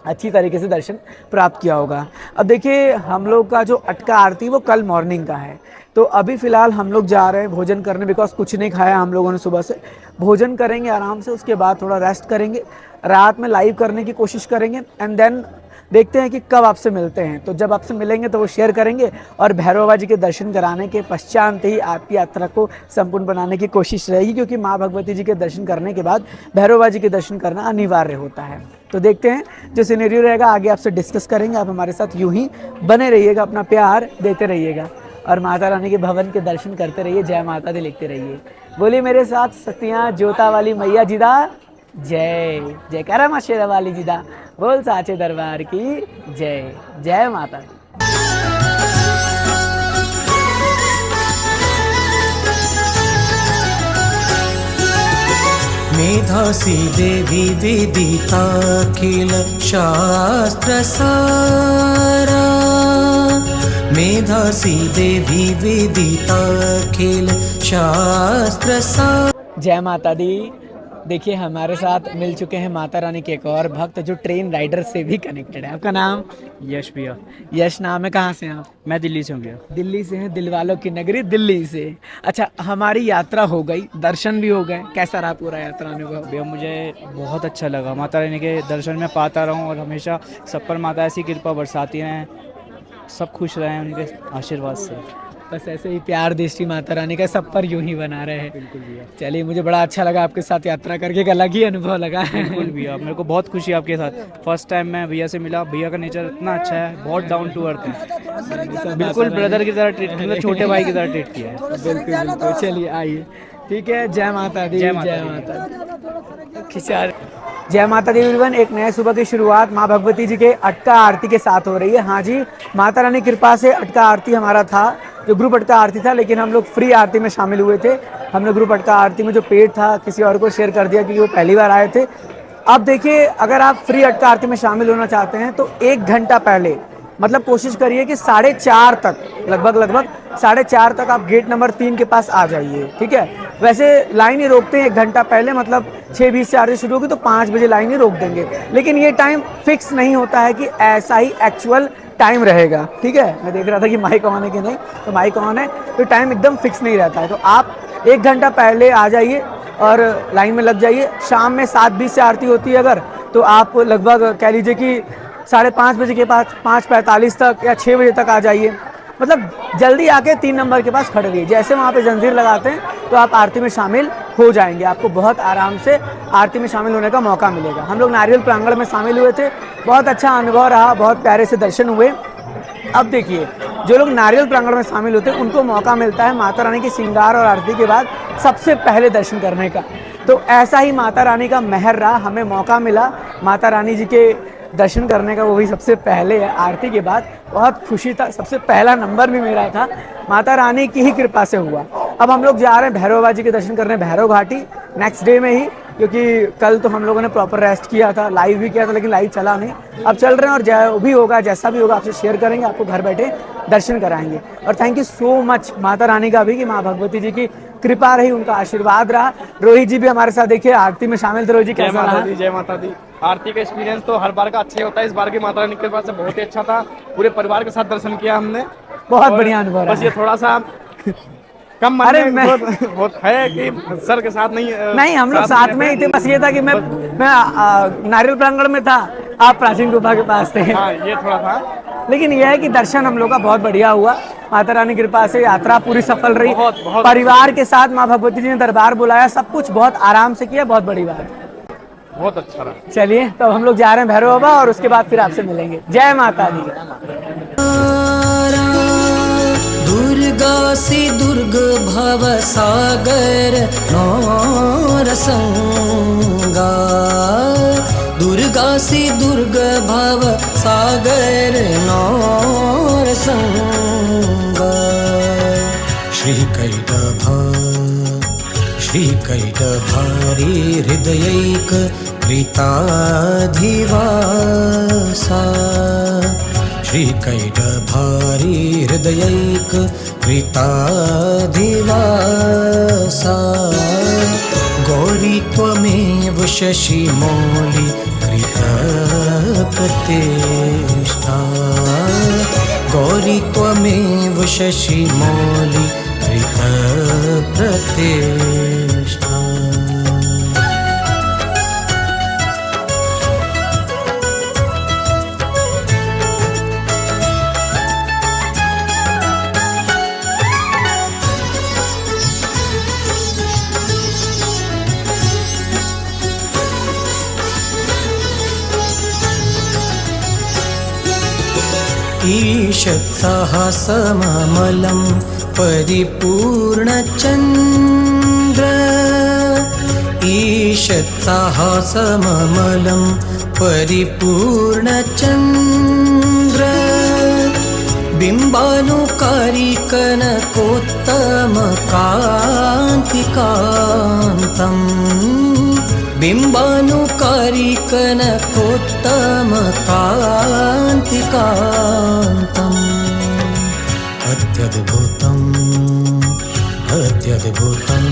अच्छी तरीके से दर्शन प्राप्त किया होगा। अब देखिए हम लोग का जो अटका आरती वो कल मॉर्निंग का है, तो अभी फ़िलहाल हम लोग जा रहे हैं भोजन करने, बिकॉज कुछ नहीं खाया हम लोगों ने सुबह से। भोजन करेंगे आराम से, उसके बाद थोड़ा रेस्ट करेंगे, रात में लाइव करने की कोशिश करेंगे एंड देन देखते हैं कि कब आपसे मिलते हैं। तो जब आपसे मिलेंगे तो वो शेयर करेंगे, और भैरव बाबा जी के दर्शन कराने के पश्चात ही आपकी यात्रा को संपूर्ण बनाने की कोशिश रहेगी, क्योंकि माँ भगवती जी के दर्शन करने के बाद भैरव बाबा जी के दर्शन करना अनिवार्य होता है। तो देखते हैं जो सिनेरियो रहेगा, आगे आपसे डिस्कस करेंगे। आप हमारे साथ यूं ही बने रहिएगा, अपना प्यार देते रहिएगा और माता रानी के भवन के दर्शन करते रहिए। जय माता दी लिखते रहिए। बोलिए मेरे साथ, सतियाँ जोता वाली मैया जी दा जय। जयकारा माँ शेरा वाली जी दा बोल, साचे दरबार की जय। जय माता दी। मेधासी देवी विदिता अखिल शास्त्र सारा, मेधासी देवी विदिता अखिल शास्त्र सारा। जय माता दी। देखिए हमारे साथ मिल चुके हैं माता रानी के एक और भक्त जो ट्रेन राइडर से भी कनेक्टेड है। आपका नाम? यश भैया। यश नाम है। कहाँ से हैं आप? मैं दिल्ली से हूँ भैया। दिल्ली से हैं, दिल वालों की नगरी दिल्ली से। अच्छा, हमारी यात्रा हो गई, दर्शन भी हो गए, कैसा रहा पूरा यात्रा अनुभव? भैया मुझे बहुत अच्छा लगा, माता रानी के दर्शन में पाता रहूँ और हमेशा सब पर माता ऐसी कृपा बरसाती रहें, सब खुश रहें उनके आशीर्वाद से। बस ऐसे ही प्यार दृष्टि माता रानी का सब पर यूं ही बना रहे। बिल्कुल भैया। चलिए, मुझे बड़ा अच्छा लगा आपके साथ यात्रा करके, एक अलग ही अनुभव लगा है। बिल्कुल भैया, मेरे को बहुत खुशी है आपके साथ। फर्स्ट टाइम मैं भैया से मिला, भैया का नेचर इतना अच्छा है, बहुत डाउन टू अर्थ है, बिल्कुल ब्रदर की तरह ट्रीट, मतलब छोटे भाई की तरह ट्रीट किया है। बिल्कुल। चलिए आइए, ठीक है। जय माता दी। जय माता दी। खिंचा। जय माता दी एवरीवन। एक नए सुबह की शुरुआत माँ भगवती जी के अटका आरती के साथ हो रही है। हाँ जी, माता रानी कृपा से अटका आरती हमारा था, जो ग्रुप अटका आरती था, लेकिन हम लोग फ्री आरती में शामिल हुए थे। हमने ग्रुप अटका आरती में जो पेड था किसी और को शेयर कर दिया, क्योंकि वो पहली बार आए थे। अब देखिए, अगर आप फ्री अटका आरती में शामिल होना चाहते हैं तो 1 घंटा पहले, मतलब कोशिश करिए कि 4:30 तक, लगभग 4:30 तक आप गेट नंबर 3 के पास आ जाइए, ठीक है। वैसे लाइन ही रोकते हैं 1 घंटा पहले, मतलब 6:20 से आरती शुरू होगी तो 5 बजे लाइन ही रोक देंगे, लेकिन ये टाइम फिक्स नहीं होता है कि ऐसा ही एक्चुअल टाइम रहेगा, ठीक है। मैं देख रहा था कि माइक ऑन है कि नहीं, तो माइक ऑन है, तो टाइम एकदम फिक्स नहीं रहता है। तो आप 1 घंटा पहले आ जाइए और लाइन में लग जाइए। शाम में 7:20 से आरती होती है अगर, तो आप लगभग कह लीजिए कि 5:30 बजे के पास 5:45 तक या 6 बजे तक आ जाइए, मतलब जल्दी आके 3 नंबर के पास खड़े रहिए। जैसे वहाँ पे जंजीर लगाते हैं तो आप आरती में शामिल हो जाएंगे, आपको बहुत आराम से आरती में शामिल होने का मौका मिलेगा। हम लोग नारियल प्रांगण में शामिल हुए थे, बहुत अच्छा अनुभव रहा, बहुत प्यारे से दर्शन हुए। अब देखिए, जो लोग नारियल प्रांगण में शामिल होते हैं उनको मौका मिलता है माता रानी के श्रृंगार और आरती के बाद सबसे पहले दर्शन करने का। तो ऐसा ही माता रानी का मेहर रहा, हमें मौका मिला माता रानी जी के दर्शन करने का, वो भी सबसे पहले है आरती के बाद। बहुत खुशी था, सबसे पहला नंबर भी मेरा था, माता रानी की ही कृपा से हुआ। अब हम लोग जा रहे हैं भैरव बाबा जी के दर्शन करने भैरव घाटी, नेक्स्ट डे में ही, क्योंकि कल तो हम लोगों ने प्रॉपर रेस्ट किया था, लाइव भी किया था, लेकिन लाइव चला नहीं। अब चल रहे हैं और जो भी होगा, जैसा भी होगा आपसे शेयर करेंगे, आपको घर बैठे दर्शन कराएंगे। और thank you so much Mata Rani का भी, कि माँ भगवती जी की कृपा रही, उनका आशीर्वाद रहा। रोहित जी भी हमारे साथ देखिए आरती में शामिल थे। रोहित जी कैसा रहा? जय माता दी। आरती का एक्सपीरियंस तो हर बार का अच्छा ही होता है, इस बार की माता रानी के पास से बहुत ही अच्छा था। पूरे परिवार के साथ दर्शन किया हमने, बहुत बढ़िया अनुभव रहा। बस ये थोड़ा सा कम मन अरे में बहुत है कि सर के साथ नहीं हम लोग साथ में ही थे। बस ये था कि मैं नारियल प्रांगण में था, आप प्राचीन गुफा के पास थे। हाँ, ये थोड़ा था, लेकिन यह है कि दर्शन हम लोग का बहुत बढ़िया हुआ, माता रानी की कृपा से यात्रा पूरी सफल रही। बहुत परिवार के साथ माँ भगवती जी ने दरबार बुलाया, सब कुछ बहुत आराम से किया, बहुत बड़ी बात, बहुत अच्छा रहा। चलिए, तो हम लोग जा रहे हैं भैरव बाबा और उसके बाद फिर आपसे मिलेंगे। जय माता दी। दुर्गा से दुर्ग भव सागर नौर संगा, दुर्गा से दुर्ग भव सागर नौर संगा। श्रीकैटभारी हृदयैक प्रीताधिवासा, श्रीकैटभारी हृदयैक प्रीताधिवासा। गौरी त्वमेव शशिमौलि कृतप्रतिष्ठा, गौरी त्वमेव शशिमौलि कृतप्रतिष्ठा। ईषत्साहसममलं परिपूर्णचन्द्र ईषत्साहसममलं परिपूर्णचन्द्र बिम्बानुकारी कनकोत्तमकान्तिकान्तम् बिम्बानुकारी कनकोत्तमकान्तिकान्तम् अत्यद्भुतम् अत्यद्भुतं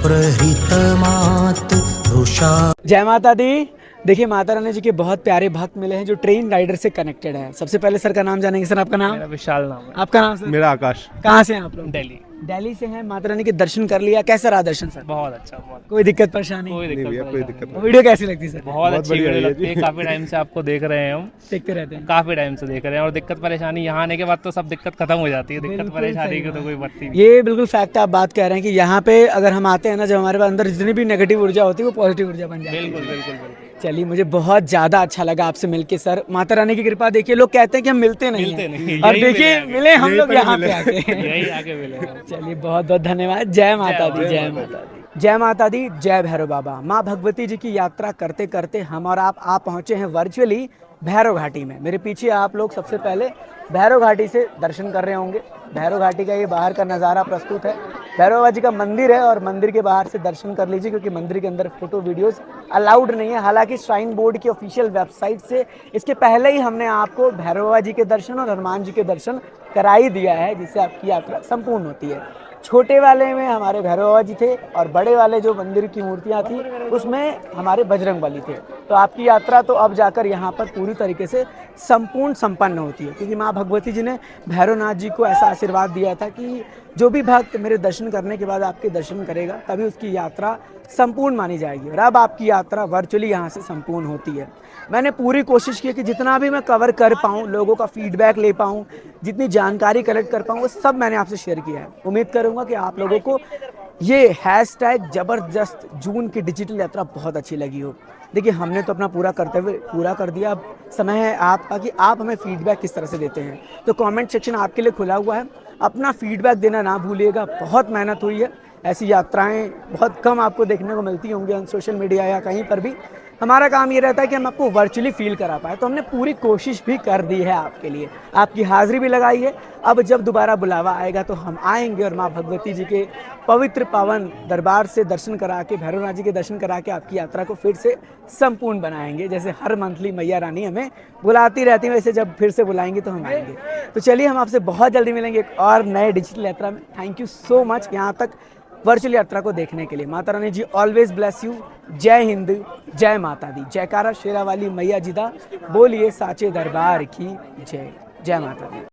प्रहृतमात् रुषा। जय माता दी। देखिए माता रानी जी के बहुत प्यारे भक्त मिले हैं जो ट्रेन राइडर से कनेक्टेड है। सबसे पहले सर का नाम जानेंगे। सर आपका नाम? मेरा विशाल नाम है। आपका नाम सर? मेरा आकाश। कहाँ से हैं आप लोग? दिल्ली। दिल्ली से हैं। माता रानी के दर्शन कर लिया, कैसा रहा दर्शन सर? बहुत अच्छा, बहुत कोई दिक्कत परेशानी? कोई दिक्कत। वीडियो कैसी लगती है सर? बहुत अच्छी वीडियो लगती है। काफी टाइम से आपको देख रहे हैं हम, देखते रहते हैं काफी टाइम से देख रहे हैं। और दिक्कत परेशानी यहाँ आने के बाद तो सब दिक्कत खत्म हो जाती है। दिक्कत परेशानी की तो कोई बढ़ती नहीं। ये बिल्कुल फैक्ट आप बात कह रहे हैं कि यहाँ पे अगर हम आते हैं ना, जब हमारे पास अंदर जितनी भी नेगेटिव ऊर्जा होती है वो पॉजिटिव ऊर्जा बन जाती है। बिल्कुल बिल्कुल बिल्कुल। चलिए मुझे बहुत ज़्यादा अच्छा लगा आपसे मिलके सर। माता रानी की कृपा देखिए, लोग कहते हैं कि हम मिलते नहीं हैं, और देखिए मिले हम लोग यहाँ पे आके। यही आके मिले। चलिए बहुत बहुत धन्यवाद। जय माता दी। जय माता दी। जय माता दी। जय भैरव बाबा। माँ भगवती जी की यात्रा करते करते हम और आप पहुँचे हैं वर्चुअली भैरव घाटी में। मेरे पीछे आप लोग सबसे पहले भैरव घाटी से दर्शन कर रहे होंगे। भैरव घाटी का ये बाहर का नज़ारा प्रस्तुत है। भैरव बाबा जी का मंदिर है और मंदिर के बाहर से दर्शन कर लीजिए, क्योंकि मंदिर के अंदर फोटो वीडियोस अलाउड नहीं है। हालांकि श्राइन बोर्ड की ऑफिशियल वेबसाइट से इसके पहले ही हमने आपको भैरव बाबा जी के दर्शन और हनुमान जी के दर्शन करा ही दिया है, जिससे आपकी यात्रा संपूर्ण होती है। छोटे वाले में हमारे भैरव बाबा जी थे और बड़े वाले जो मंदिर की मूर्तियाँ थी उसमें हमारे बजरंगबली थे। तो आपकी यात्रा तो अब जाकर यहाँ पर पूरी तरीके से संपूर्ण संपन्न होती है, क्योंकि माँ भगवती जी ने भैरवनाथ जी को ऐसा आशीर्वाद दिया था कि जो भी भक्त मेरे दर्शन करने के बाद आपके दर्शन करेगा तभी उसकी यात्रा संपूर्ण मानी जाएगी। और अब आपकी यात्रा वर्चुअली यहाँ से संपूर्ण होती है। मैंने पूरी कोशिश की कि जितना भी मैं कवर कर पाऊँ, लोगों का फीडबैक ले पाऊँ, जितनी जानकारी कलेक्ट कर पाऊँ, वो सब मैंने आपसे शेयर किया है। उम्मीद करूँगा कि आप लोगों को ये हैशटैग ज़बरदस्त जून की डिजिटल यात्रा बहुत अच्छी लगी हो। देखिए हमने तो अपना पूरा कर्तव्य पूरा कर दिया, अब समय है आपका कि आप हमें फीडबैक किस तरह से देते हैं। तो कमेंट सेक्शन आपके लिए खुला हुआ है, अपना फीडबैक देना ना भूलिएगा। बहुत मेहनत हुई है, ऐसी यात्राएं बहुत कम आपको देखने को मिलती होंगी सोशल मीडिया या कहीं पर भी। हमारा काम ये रहता है कि हम आपको वर्चुअली फील करा पाए, तो हमने पूरी कोशिश भी कर दी है आपके लिए, आपकी हाज़िरी भी लगाई है। अब जब दोबारा बुलावा आएगा तो हम आएंगे और माँ भगवती जी के पवित्र पावन दरबार से दर्शन करा के, भैरवनाथ जी के दर्शन करा के आपकी यात्रा को फिर से संपूर्ण बनाएंगे। जैसे हर मंथली मैया रानी हमें बुलाती रहती है, वैसे जब फिर से बुलाएंगे तो हम आएंगे। तो चलिए हम आपसे बहुत जल्दी मिलेंगे एक और नए डिजिटल यात्रा में। थैंक यू सो मच यहाँ तक वर्चुअल यात्रा को देखने के लिए। माता रानी जी ऑलवेज ब्लेस यू। जय हिंद, जय माता दी। जयकारा शेरा वाली मैया जी दा, बोलिए साचे दरबार की जय। जय माता दी।